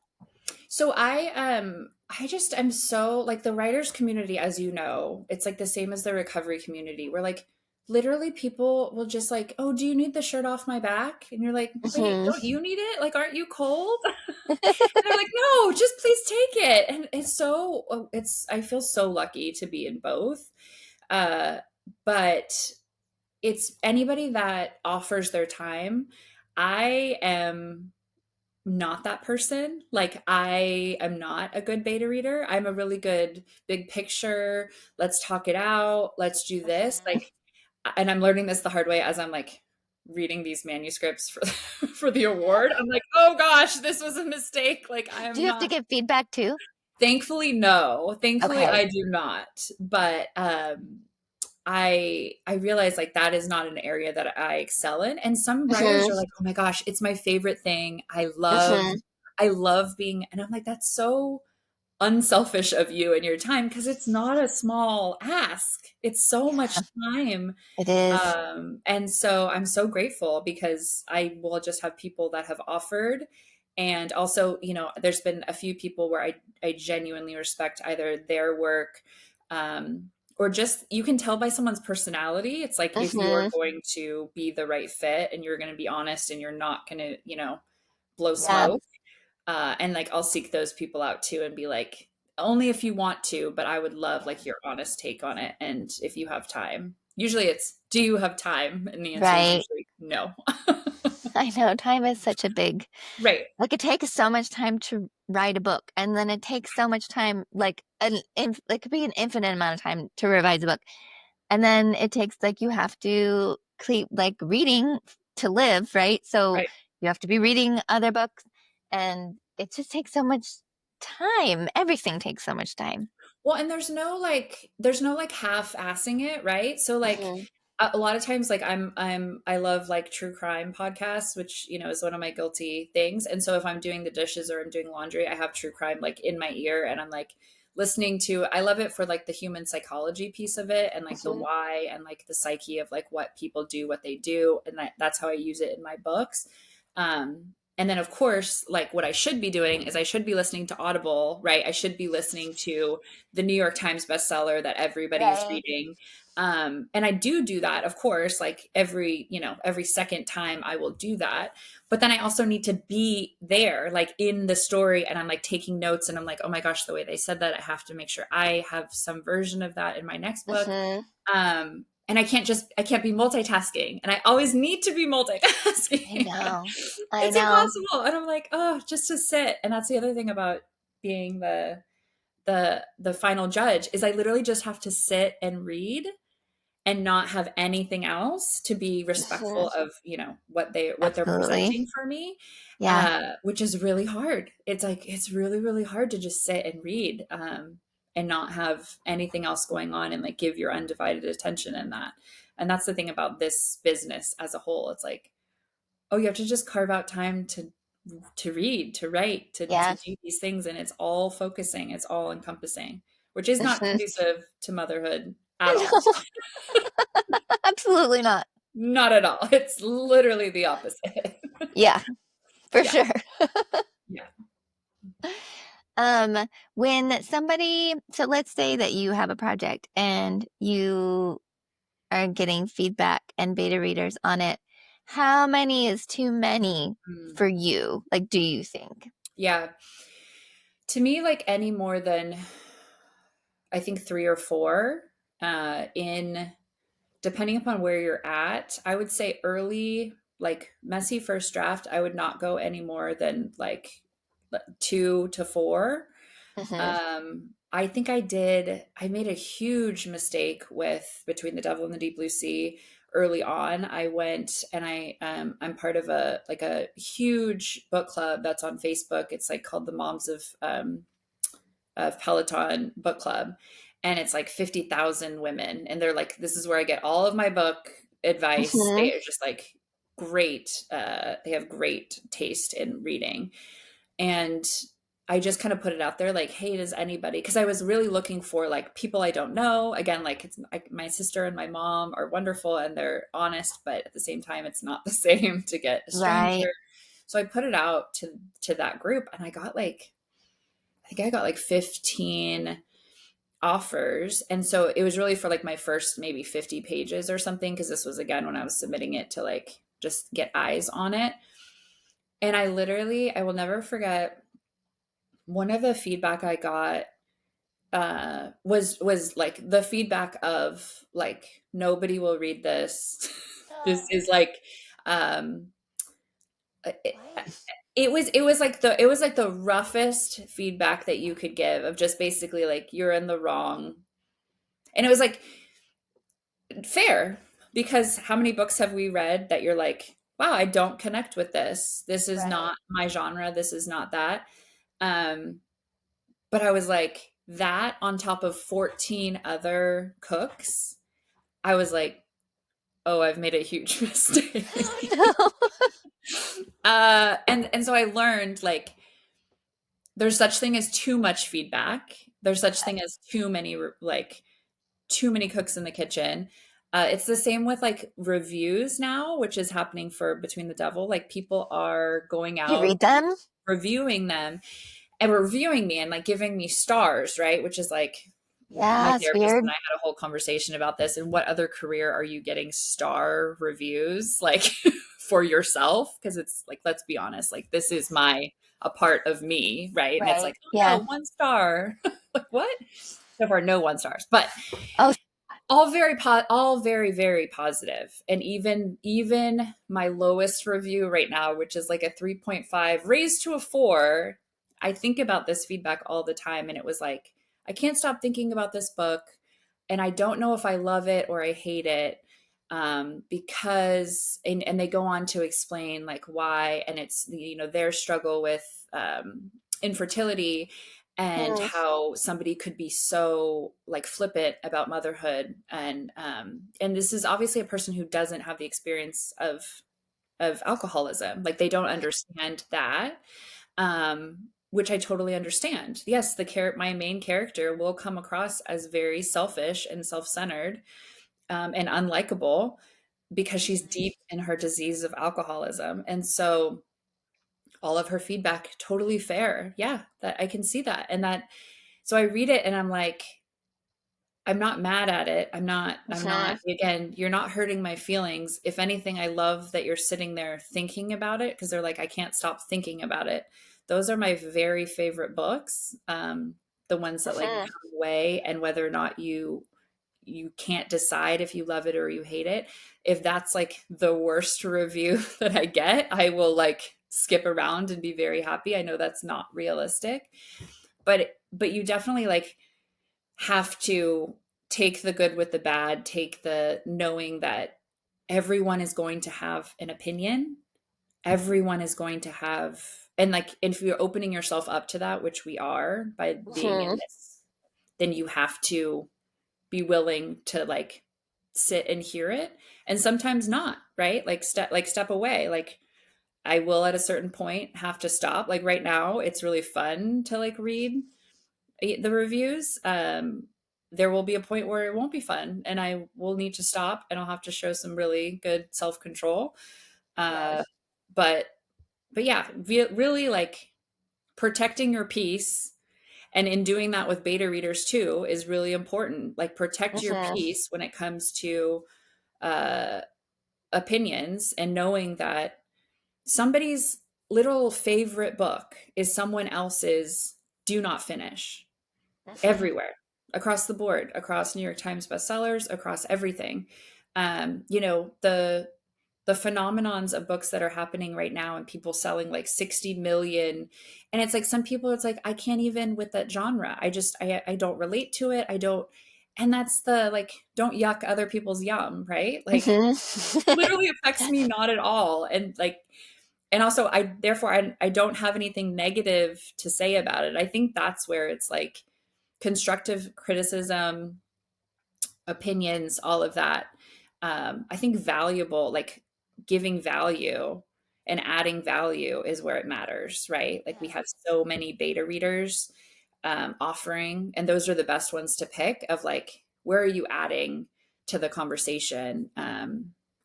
So I just am so like the writers community, as you know, it's like the same as the recovery community. Where like literally people will just like, oh, do you need the shirt off my back? And you're like, wait, Mhm. don't you need it? Like, aren't you cold? And they're like, no, just please take it. And it's so, I feel so lucky to be in both. Uh, but it's anybody that offers their time. I am not that person. Like I am not a good beta reader. I'm a really good big picture, let's talk it out, let's do this. Mhm. Like, and I'm learning this the hard way as I'm like reading these manuscripts for for the award. I'm like, "Oh gosh, this was a mistake." Like I Do am you have to not. give feedback too? Thankfully no. Thankfully Okay. I do not. But I realize like that is not an area that I excel in. And some writers Mhm. are like, "Oh my gosh, it's my favorite thing. Mhm. I love being," and I'm like, "That's so unselfish of you and your time because it's not a small ask. It's so much Yeah, time." it is. And so I'm so grateful because I will just have people that have offered. And also, there's been a few people where I genuinely respect either their work, or just you can tell by someone's personality. It's like if you're Mhm. going to be the right fit and you're going to be honest and you're not going to, blow Yeah. smoke. And like I'll seek those people out too and be like, only if you want to, but I would love like your honest take on it. And if you have time, usually it's, do you have time? And the answer is Right. usually no. I know time is such a big, Right. like it takes so much time to write a book, and then it takes so much time, like it could be an infinite amount of time to revise a book. And then it takes, like, you have to keep like reading to live, right? So Right. you have to be reading other books, and it just takes so much time. Everything takes so much time. Well, and there's no like half-assing it, right? So like Hmm. a lot of times like I love like true crime podcasts, which is one of my guilty things. And so if I'm doing the dishes or I'm doing laundry, I have true crime like in my ear and I'm like listening to. I love it for like the human psychology piece of it and like the Hmm. why and like the psyche of like what people do, what they do, and that's how I use it in my books. And then, of course, like what I should be doing is I should be listening to Audible, right? I should be listening to the New York Times bestseller that everybody is Right. reading. And I do that, of course, like every second time I will do that. But then I also need to be there, like in the story, and I'm like taking notes, and I'm like, oh my gosh, the way they said that, I have to make sure I have some version of that in my next book. Hmm. And I can't be multitasking, and I always need to be I multitasking. know. I It's know. impossible. And I'm like, oh, just to sit. And that's the other thing about being the final judge is I literally just have to sit and read and not have anything else to be Hmm. respectful of what they're Absolutely. presenting for me, Yeah. which is really hard. It's like it's really really hard to just sit and read, and not have anything else going on and like give your undivided attention in that. And that's the thing about this business as a whole. It's like, oh, you have to just carve out time to read, to write, to Yeah. do these things, and it's all focusing, it's all encompassing, which is not Hmm. conducive to motherhood at all. No, absolutely not. Not at all. It's literally the opposite. Yeah, for Yeah. sure. Yeah. Um, when somebody, so let's say that you have a project and you are getting feedback and beta readers on it. How many is too many Mm. for you? Like, do you think? Yeah. To me, like any more than I think three or four, in depending upon where you're at, I would say early, like messy first draft, I would not go any more than like two to four. Hmm. I think I made a huge mistake with Between the Devil and the Deep Blue Sea early on. I went and I'm part of a huge book club that's on Facebook. It's like called the Moms of Peloton book club. And it's like 50,000 women. And they're like, this is where I get all of my book advice. Hmm. They are just like great. They have great taste in reading. And I just kind of put it out there like, hey, does anybody? Because I was really looking for like people I don't know. Again, like it's like my sister and my mom are wonderful and they're honest, but at the same time, it's not the same to get a Right. stranger. So I put it out to that group, and I think I got like 15 offers. And so it was really for like my first maybe 50 pages or something, because this was again when I was submitting it to like just get eyes on it. And I will never forget one of the feedback I got, was like the feedback of like nobody will read this. This Oh, is like, um, why? it was like the roughest feedback that you could give of just basically like you're in the wrong. And it was like fair, because how many books have we read that you're like, wow, I don't connect with this. This is Right. not my genre. This is not that. Um, but I was like, that on top of 14 other cooks, I was like, oh, I've made a huge mistake. Oh And so I learned like there's such thing as too much feedback. There's such thing as too many like too many cooks in the kitchen. It's the same with like reviews now, which is happening for Between the Devil. Like people are going no. You out read them? reviewing them and reviewing me and like giving me stars, right? Which is like my Yeah, it's therapist weird. and I had a whole conversation about this. And what other career are you getting star reviews like for yourself? Because it's like, let's be honest, like this is my a part of me, right? And it's Right. like, oh Yeah. no, 1 star. Like what? So far, no 1 stars, but Oh, all very very positive. And even my lowest review right now, which is like a 3.5 raised to a 4, I think about this feedback all the time. And it was like, I can't stop thinking about this book, and I don't know if I love it or I hate it. Because and they go on to explain like why, and it's their struggle with infertility, and mhm, how somebody could be so like flippant about motherhood. And this is obviously a person who doesn't have the experience of alcoholism. Like they don't understand that, which I totally understand. Yes, my main character will come across as very selfish and self-centered, and unlikable, because she's deep in her disease of alcoholism. And so all of her feedback totally fair. Yeah, that I can see that. And that, so I read it and I'm like, I'm not mad at it. I'm not, mhm, again, you're not hurting my feelings. If anything, I love that you're sitting there thinking about it, because they're like, I can't stop thinking about it. Those are my very favorite books. The ones that like mhm, come away, and whether or not you can't decide if you love it or you hate it. If that's like the worst review that I get, I will like skip around and be very happy. I know that's not realistic, but you definitely like have to take the good with the bad, take the knowing that everyone is going to have an opinion. Everyone is going to have, and like if you're opening yourself up to that, which we are by being in mhm, this, then you have to be willing to like sit and hear it. And sometimes not, right? Like step away. Like I will at a certain point have to stop. Like right now it's really fun to like read the reviews. There will be a point where it won't be fun and I will need to stop, and I'll have to show some really good self-control. uh yes. but but yeah, really like protecting your peace. And in doing that with beta readers too is really important. Like protect your Mhm, peace when it comes to uh, opinions, and knowing that somebody's little favorite book is someone else's do not finish, mhm, everywhere, across the board, across New York Times bestsellers, across everything. The phenomenons of books that are happening right now, and people selling like 60 million. And it's like some people, it's like I can't even with that genre. I don't relate to it. I don't. And that's the like, don't yuck other people's yum, right? Like mhm. literally affects me not at all. And like, and also I don't have anything negative to say about it. I think that's where it's like constructive criticism, opinions, all of that. I think valuable, like giving value and adding value is where it matters, right? Like we have so many beta readers offering, and those are the best ones to pick of like, where are you adding to the conversation?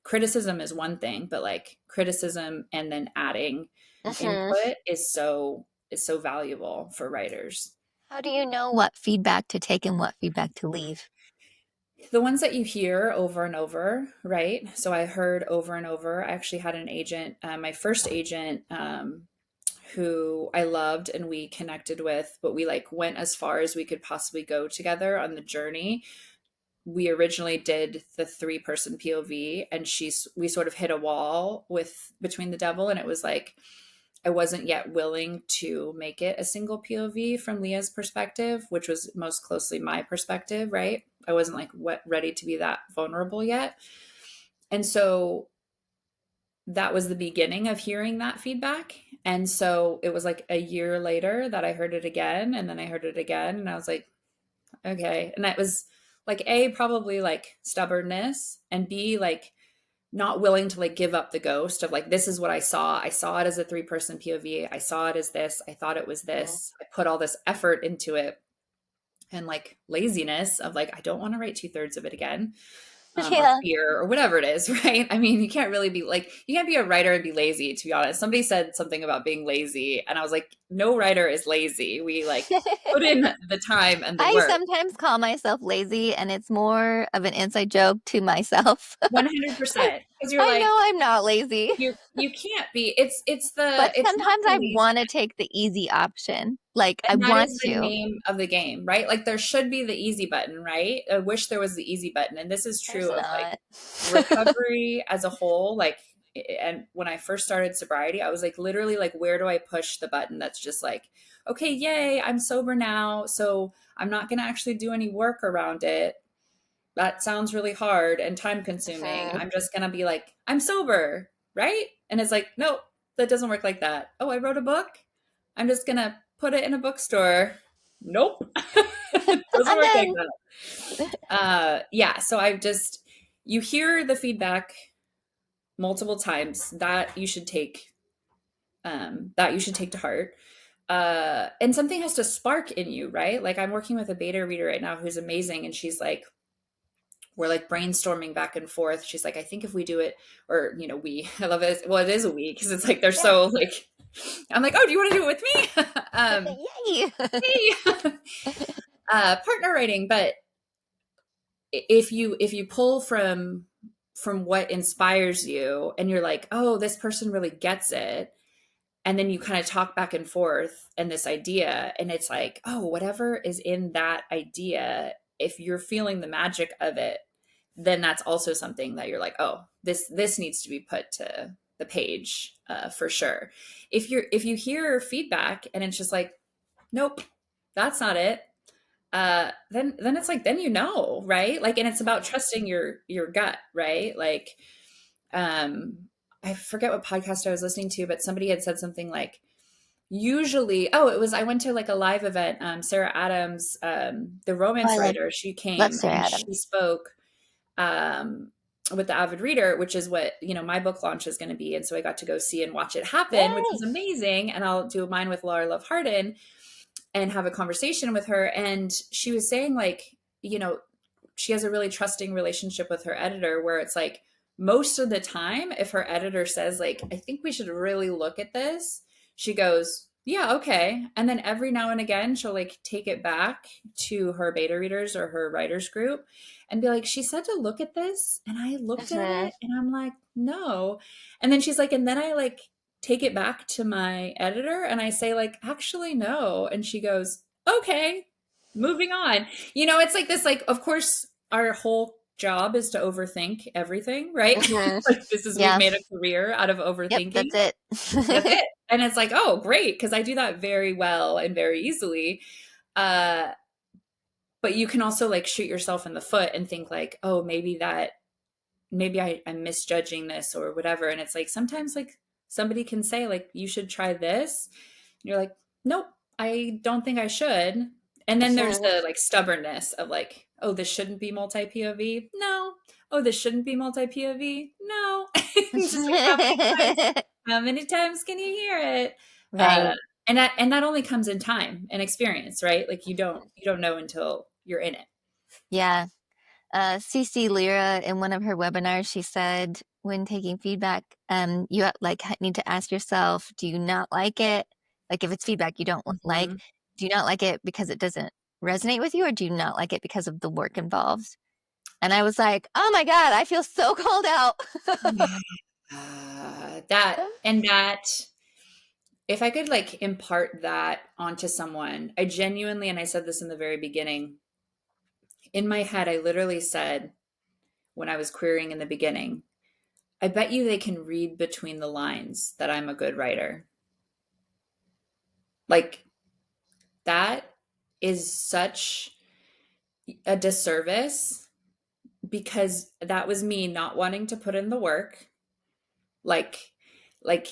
Criticism is one thing, but like criticism and then adding Mhm. input is so valuable for writers. How do you know what feedback to take and what feedback to leave? The ones that you hear over and over, right? So I heard over and over. I actually had an agent, my first agent, who I loved and we connected with, but we like went as far as we could possibly go together on the journey. We originally did the 3-person POV, and we sort of hit a wall with Between the Devil, and it was like I wasn't yet willing to make it a single POV from Leah's perspective, which was most closely my perspective, right? I wasn't like ready to be that vulnerable yet. And so that was the beginning of hearing that feedback. And so it was like a year later that I heard it again. And then I heard it again. And I was like, okay. And that was like A, probably like stubbornness, and B, like not willing to like give up the ghost of like, this is what I saw. I saw it as a three-person POV. I saw it as this. I thought it was this. I put all this effort into it, and like laziness of like, I don't want to write two-thirds of it again, or Yeah. fear or whatever it is, right? I mean, you can't really be like, you can't be a writer and be lazy, to be honest. Somebody said something about being lazy, and I was like, no writer is lazy. We like put in the time and the I work. sometimes call myself lazy, and it's more of an inside joke to myself. 100%. Because you're I like, know I'm not lazy, you can't be. but It's not sometimes the I lazy. want to take the easy option. Like, I And that want is the to. name of the game, right? Like there should be the easy button, right? I wish there was the easy button. And this is There's true of like not. recovery as a whole. Like, and when I first started sobriety, I was like, literally, like, where do I push the button that's just like, okay, yay, I'm sober now. So I'm not going to actually do any work around it. That sounds really hard and time consuming. Mhm. I'm just going to be like, I'm sober, right? And it's like, nope, that doesn't work like that. Oh, I wrote a book. I'm just going to put it in a bookstore. Nope. It doesn't I'm work like done. that. Yeah. So I've just, you hear the feedback multiple times that you should take to heart. And something has to spark in you, right? Like I'm working with a beta reader right now who's amazing, and she's like, we're like brainstorming back and forth. She's like, I think if we do it, or we, I love it. Well, it is a we because it's like they're Yeah. so like, I'm like, oh, do you want to do it with me? Yay. Hey, partner writing. But if you pull from what inspires you, and you're like, oh, this person really gets it, and then you kind of talk back and forth and this idea, and it's like, oh, whatever is in that idea, if you're feeling the magic of it, then that's also something that you're like, oh, this needs to be put to the page, for sure. If you hear feedback and it's just like, nope, that's not it, then it's like, then right? Like, and it's about trusting your gut, right? Like, um I forget what podcast I was listening to, but somebody had said something like, usually, oh, it was, I went to like a live event. Sarah Adams, the Oh, romance I writer, she love came Sarah and Adams. she spoke, with the avid reader, which is what my book launch is going to be. And so I got to go see and watch it happen, which Yay. was amazing. And I'll do mine with Laura Love Harden and have a conversation with her. And she was saying, like, she has a really trusting relationship with her editor, where it's like, most of the time, if her editor says, like, I think we should really look at this, she goes, yeah, okay. And then every now and again, she'll like take it back to her beta readers or her writers group and be like, she said to look at this. And I looked at Mhm. it and I'm like, no. And then she's like, and then I like take it back to my editor and I say, like, actually, no. And she goes, okay, moving on. It's like this, like, of course, our whole job is to overthink everything, right? Mhm. Like, we've Yeah. made a career out of Yep, that's overthinking. it. That's it. And it's like, oh, great, because I do that very well and very easily. Uh, but you can also like shoot yourself in the foot and think like, oh, maybe I'm misjudging this or whatever. And it's like, sometimes like somebody can say like, you should try this. And you're like, nope, I don't think I should. And then there's Mhm. the like stubbornness of like, oh, this shouldn't be multi POV. No. Oh, this shouldn't be multi POV. No. Just like, how many times can you hear it? Uh, Right. and that only comes in time and experience, right? Like you don't know until you're in it. Yeah. CC Lyra in one of her webinars, she said when taking feedback, you like need to ask yourself, do you not like it? Like if it's feedback you don't like, Mhm. do you not like it because it doesn't resonate with you, or do you not like it because of the work involved? And I was like, oh my God, I feel so called out. That if I could like impart that onto someone, I genuinely, and I said this in the very beginning, in my head, I literally said, when I was querying in the beginning, I bet you they can read between the lines that I'm a good writer. Like that is such a disservice because that was me not wanting to put in the work, like like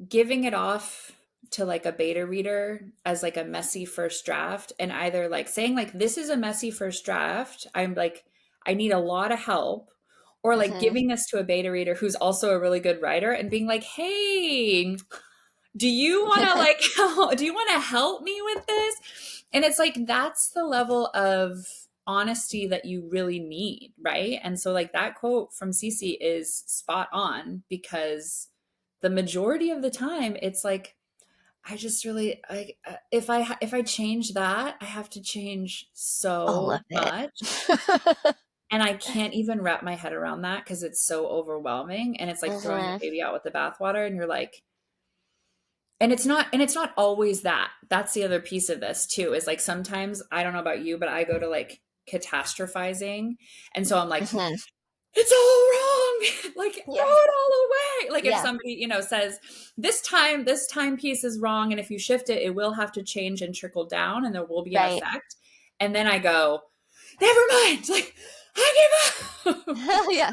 giving it off to like a beta reader as like a messy first draft, and either like saying like this is a messy first draft, I'm like I need a lot of help, or like Hmm. giving this to a beta reader who's also a really good writer and being like, hey, do you want to like do you want to help me with this? And it's like that's the level of honesty that you really need, right? And so like that quote from Cece is spot on, because the majority of the time it's like I just really like if I change that, I have to change All so of it. much, and I can't even wrap my head around that because it's so overwhelming, and it's like throwing the Hmm. baby out with the bathwater, and you're like, and it's not always that. That's the other piece of this too, is like sometimes, I don't know about you, but I go to like catastrophizing. And so I'm like, Hmm. it's all wrong. Like throw Yeah. it all away. Like if Yeah. somebody, says this timepiece is wrong, and if you shift it, it will have to change and trickle down and there will be an Right. effect. And then I go, never mind. Like I give up. Yeah.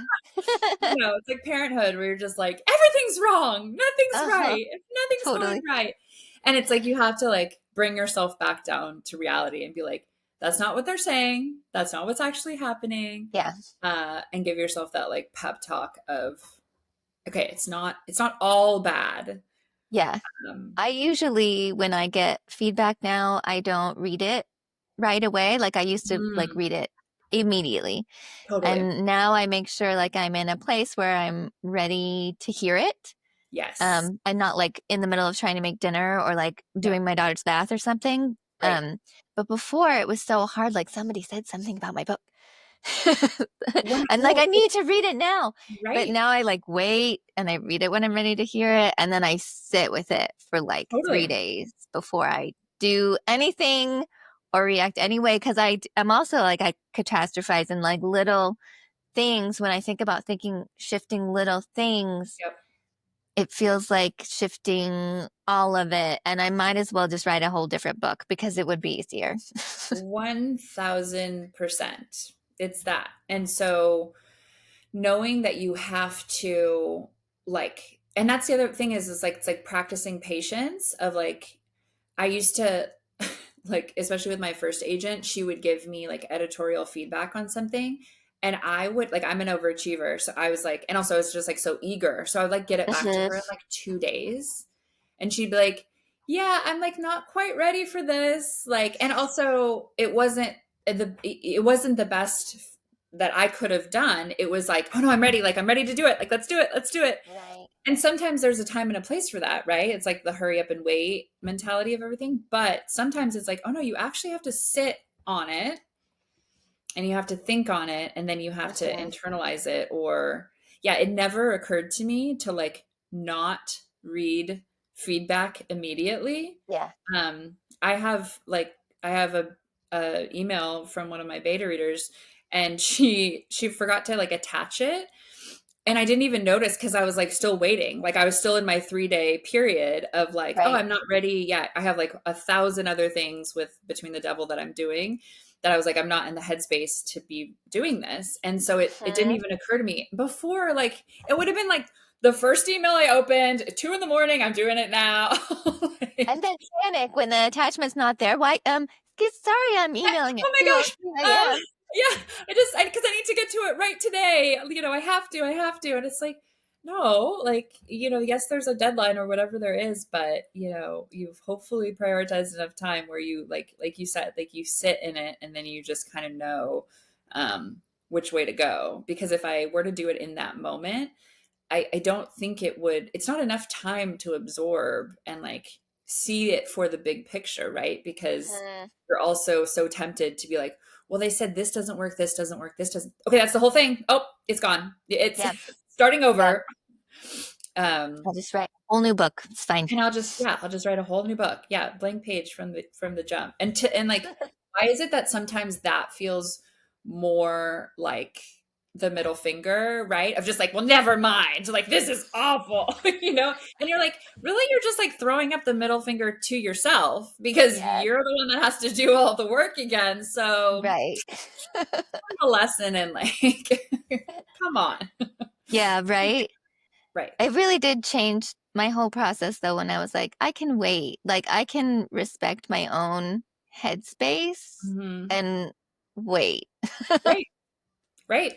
It's like parenthood where you're just like, everything's wrong, nothing's Uh-huh. right, nothing's going Totally. right. And it's like you have to like bring yourself back down to reality and be like, that's not what they're saying. That's not what's actually happening. Yeah. And give yourself that like pep talk of, okay, it's not all bad. Yeah. Um, I usually, when I get feedback now, I don't read it right away. Like I used to like mm, read it immediately. totally. And now I make sure like I'm in a place where I'm ready to hear it. Yes. And not like in the middle of trying to make dinner or like Yeah. doing my daughter's bath or something. Right. But before it was so hard, like somebody said something about my book. And like Well, I need to read it now. But right. now I like wait and I read it when I'm ready to hear it. And then I sit with it for like three Totally. days before I do anything or react anyway. Cause I'm also like I catastrophize in like little things when I think about thinking shifting little things, Yep. it feels like shifting all of it. And I might as well just write a whole different book because it would be easier. 1000%. It's that. And so knowing that you have to like, and that's the other thing is like it's like practicing patience of like I used to like, especially with my first agent, she would give me like editorial feedback on something, and I would like, I'm an overachiever, so I was like, and also it's just like so eager, so I would like get it back to Mhm. her in like 2 days, and she'd be like, yeah, I'm like not quite ready for this, like, and also it wasn't the best that I could have done. It was like, oh no, I'm ready, like I'm ready to do it, like let's do it, let's do it. Right. And sometimes there's a time and a place for that, right? It's like the hurry up and wait mentality of everything. But sometimes it's like, oh no, you actually have to sit on it and you have to think on it and then you have to Mhm. internalize it. Or, yeah, it never occurred to me to like not read feedback immediately. Yeah. I have like, I have a email from one of my beta readers, and she forgot to like attach it, and I didn't even notice because I was like still waiting. Like I was still in my 3 day period of like, oh, Right. I'm not ready yet. I have like 1,000 other things with Between the Devil that I'm doing, that I was like, I'm not in the headspace to be doing this. And so it didn't Mhm. even occur to me before. Like it would have been like the first email I opened, 2 in the morning, I'm doing it now. Like, And then panic when the attachment's not there. Why? Sorry, I'm emailing it. oh my Well, gosh. here I am. Yeah, because I need to get to it right today. I have to. And it's like, no, like, yes, there's a deadline or whatever there is, but, you've hopefully prioritized enough time where you, like you said, like you sit in it and then you just kind of know, um, which way to go. Because if I were to do it in that moment, I don't think it's not enough time to absorb and like see it for the big picture, right? Because Mhm. you're also so tempted to be like, well, they said this doesn't work, this doesn't work, this doesn't. Okay, that's the whole thing. Oh, it's gone. It's Yeah. starting Yeah. over. Um, I'll just write a whole new book. It's fine. and I'll just write a whole new book. Yeah, blank page from the jump. And like, why is it that sometimes that feels more like the middle finger, right? Of just like, well, never mind. Like, this is awful, And you're like, really? You're just like throwing up the middle finger to yourself because Yeah. you're the one that has to do all the work again. So, Right. a lesson in like, come on. Yeah, right. Right. It really did change my whole process though when I was like, I can wait. Like I can respect my own headspace Hmm. and wait. Right. Right.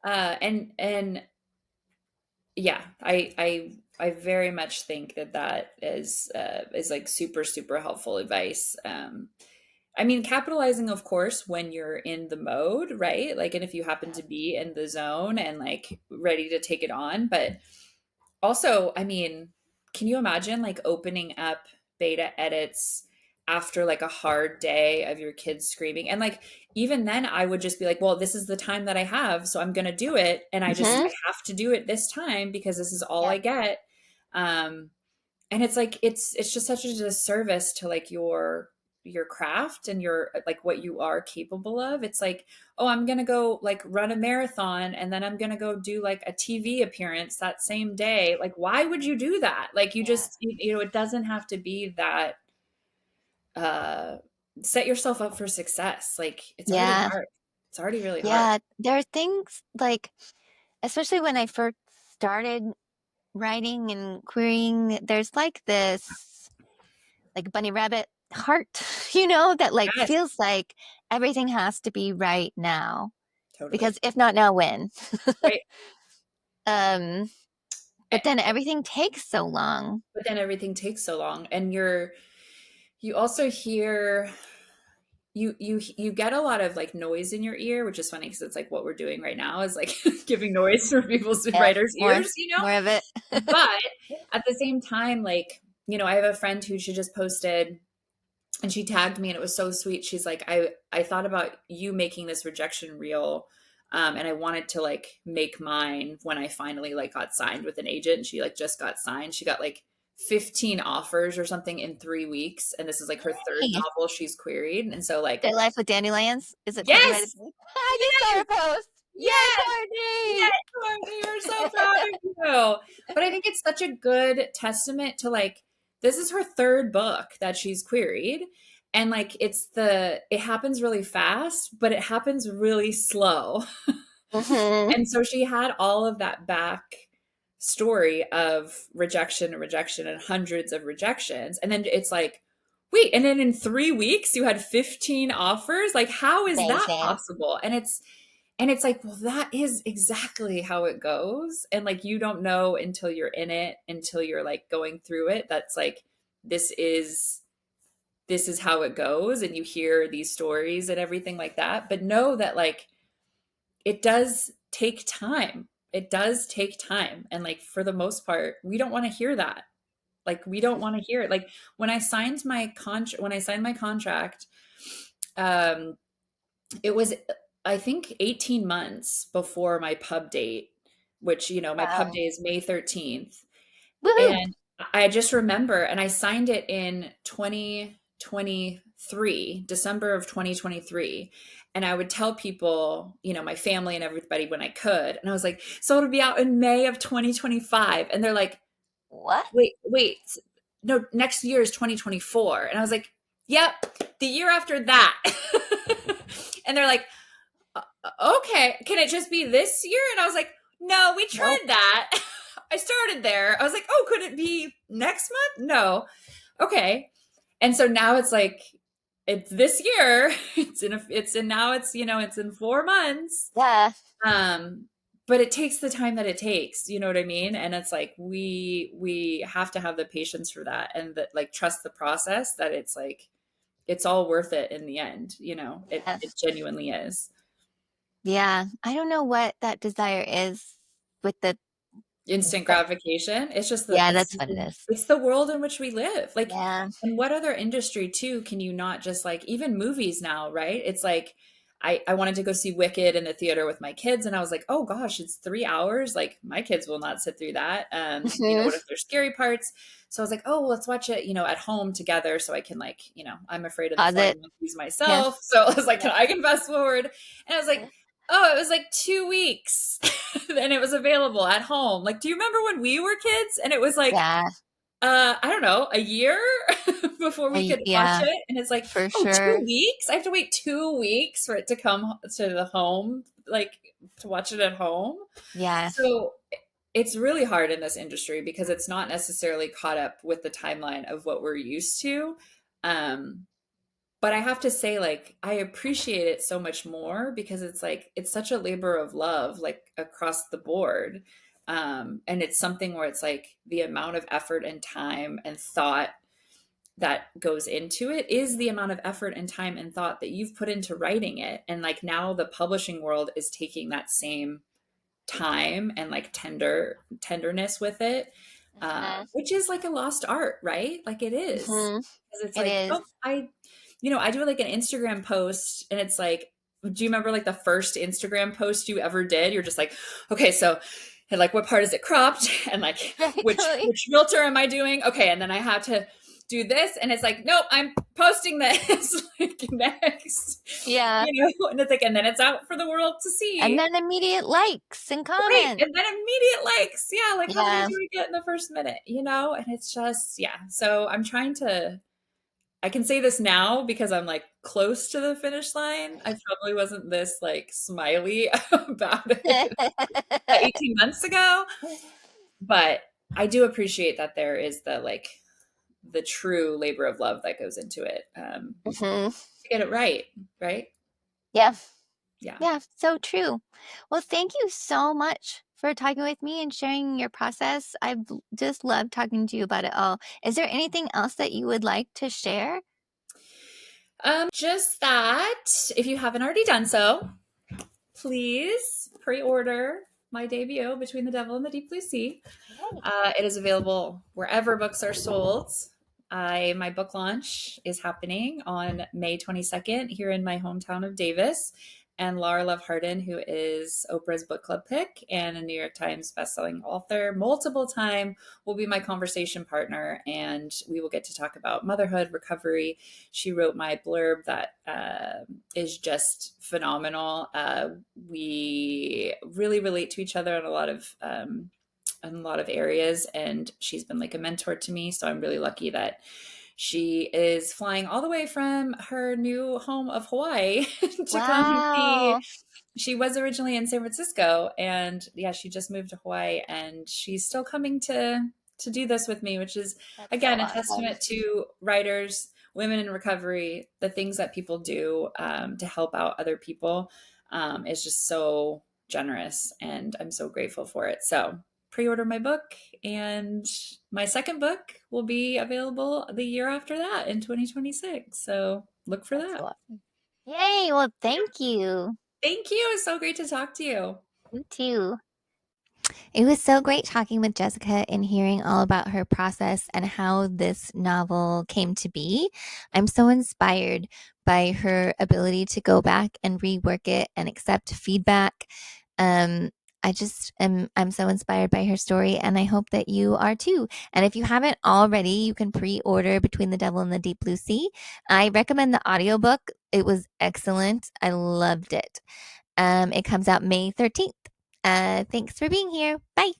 And yeah, I very much think that that is like super super helpful advice. I mean, capitalizing, of course, when you're in the mode, right? Like, and if you happen to be in the zone and like ready to take it on, but also, I mean, can you imagine like opening up beta edits after like a hard day of your kids screaming? And like even then I would just be like, well, this is the time that I have, so I'm going to do it and I Hmm. have to do it this time because this is all Yeah. I get. Um and it's like it's just such a disservice to like your craft and your like what you are capable of. It's like, oh, I'm gonna go like run a marathon and then I'm gonna go do like a TV appearance that same day. Like, why would you do that? Like, you Yeah. just it doesn't have to be that. uh Set yourself up for success. Like, it's already Yeah. hard. It's already really hard. Yeah. There are things like, especially when I first started writing and querying, there's like this like bunny rabbit heart, that like Yes, feels like everything has to be right now. totally. Because if not now, when? Right. Um, but then everything takes so long. But then everything takes so long, and you also hear you get a lot of like noise in your ear, which is funny because it's like what we're doing right now is like giving noise for people's Yeah, writers' more, ears, more of it. but at the same time, like, I have a friend who she just posted and she tagged me and it was so sweet. She's like, I thought about you making this rejection reel, and I wanted to like make mine when I finally like got signed with an agent. And she like just got signed. She got like 15 offers or something in 3 weeks, and this is like her third Hey, novel she's queried. And so like, Their Life with Dandelions. Is it taken by the yes, bee? I just saw her post. Yay, yes, Courtney! yes, Courtney, we're so proud of you. But I think it's such a good testament to like, this is her third book that she's queried. And like, it happens really fast, but it happens really slow. Hmm. And so she had all of that back story of rejection and rejection and hundreds of rejections. And then it's like, wait, and then in 3 weeks you had 15 offers? Like, how is that Amazing. possible? And it's like, well, that is exactly how it goes. And like, you don't know until you're in it, until you're like going through it. That's like, this is this is how it goes. And you hear these stories and everything like that. But know that like it does take time. It does take time. And like for the most part, we don't want to hear that. Like, we don't want to hear it. Like, when I signed my contract, um, it was, I think, 18 months before my pub date, which, my pub Wow. day is May 13th. Woohoo! And I just remember, and I signed it in 2023, December of 2023. And I would tell people, my family and everybody when I could. And I was like, so it'll be out in May of 2025. And they're like, What? wait, no, next year is 2024. And I was like, yep, the year after that. And they're like, okay, can it just be this year? And I was like, no, we tried Nope. that. I started there. I was like, oh, could it be next month? No. Okay. And so now it's like, it's this year. It's in 4 months. Yeah. Um, but it takes the time that it takes, you know what I mean? And it's like, we have to have the patience for that, and that like trust the process, that it's like, it's all worth it in the end, it Yes. genuinely is. Yeah. I don't know what that desire is with the, Instant but gratification. It's just yeah, that's what it is. it's the world in which we live. Like, Yeah. and what other industry too can you not just like, even movies now, right? It's like, I wanted to go see Wicked in the theater with my kids, and I was like, oh gosh, it's 3 hours. Like, my kids will not sit through that. Hmm. What if there's scary parts? So I was like, oh, well, let's watch it, at home together, so I can like, I'm afraid of the Pause it. flying monkeys Yeah. myself. So I was like, Yeah. I can fast forward. And I was like, Yeah. Oh, it was like 2 weeks and it was available at home. Like, do you remember when we were kids and it was like, Yeah. I don't know, a year before we could watch Yeah, it? And it's like, for oh, two sure. weeks? I have to wait 2 weeks for it to come to the home, like to watch it at home. Yeah. So it's really hard in this industry because it's not necessarily caught up with the timeline of what we're used to. Um, but I have to say, like, I appreciate it so much more because it's like it's such a labor of love, like across the board. And it's something where it's like the amount of effort and time and thought that goes into it is the amount of effort and time and thought that you've put into writing it. And like now the publishing world is taking that same time and like tenderness with it, Hmm. which is like a lost art, right? Like it is, Hmm. because it's It like, is. oh, I do like an Instagram post, and it's like, do you remember like the first Instagram post you ever did? You're just like, okay, so and like what part is it cropped, and like Right, which totally. which filter am I doing? Okay, and then I have to do this, and it's like, nope, I'm posting this like next, Yeah. and it's like, and then it's out for the world to And see. then immediate likes and Right, comments. and then immediate likes, yeah, like, how many Yeah. do we get in the first minute, and it's just yeah, so I'm trying to I can say this now because I'm, like, close to the finish line. I probably wasn't this, like, smiley about it 18 months ago, but I do appreciate that there is the true labor of love that goes into it, Hmm. to get it right, right? Yeah. Yeah. Yeah, so true. Well, thank you so much for talking with me and sharing your process. Just loved talking to you about it all. Is there anything else that you would like to share? Just that if you haven't already done so, please pre-order my debut, Between the Devil and the Deep Blue Sea. Yay. It is available wherever books are sold. My book launch is happening on May 22nd here in my hometown of Davis. And Laura Love Hardin, who is Oprah's book club pick and a New York Times bestselling author, multiple time, will be my conversation partner. And we will get to talk about motherhood, recovery. She wrote my blurb that is just phenomenal. We really relate to each other in a lot of areas, and she's been like a mentor to me, so I'm really lucky that she is flying all the way from her new home of Hawaii to come and see. Wow. She was originally in San Francisco, and yeah, she just moved to Hawaii, and she's still coming to do this with me, which is That's so again a awesome. testament to writers, women in recovery, the things that people do to help out other people is just so generous, and I'm so grateful for it. So pre-order my book, and my second book will be available the year after that in 2026. So look for That's that. so awesome. Yay. Well, thank you. Thank you. It's so great to talk to you. You too. It was so great talking with Jessica and hearing all about her process and how this novel came to be. I'm so inspired by her ability to go back and rework it and accept feedback. Um, I'm so inspired by her story, and I hope that you are too. And if you haven't already, you can pre-order Between the Devil and the Deep Blue Sea. I recommend the audiobook. It was excellent. I loved it. It comes out May 13th. Thanks for being here. Bye.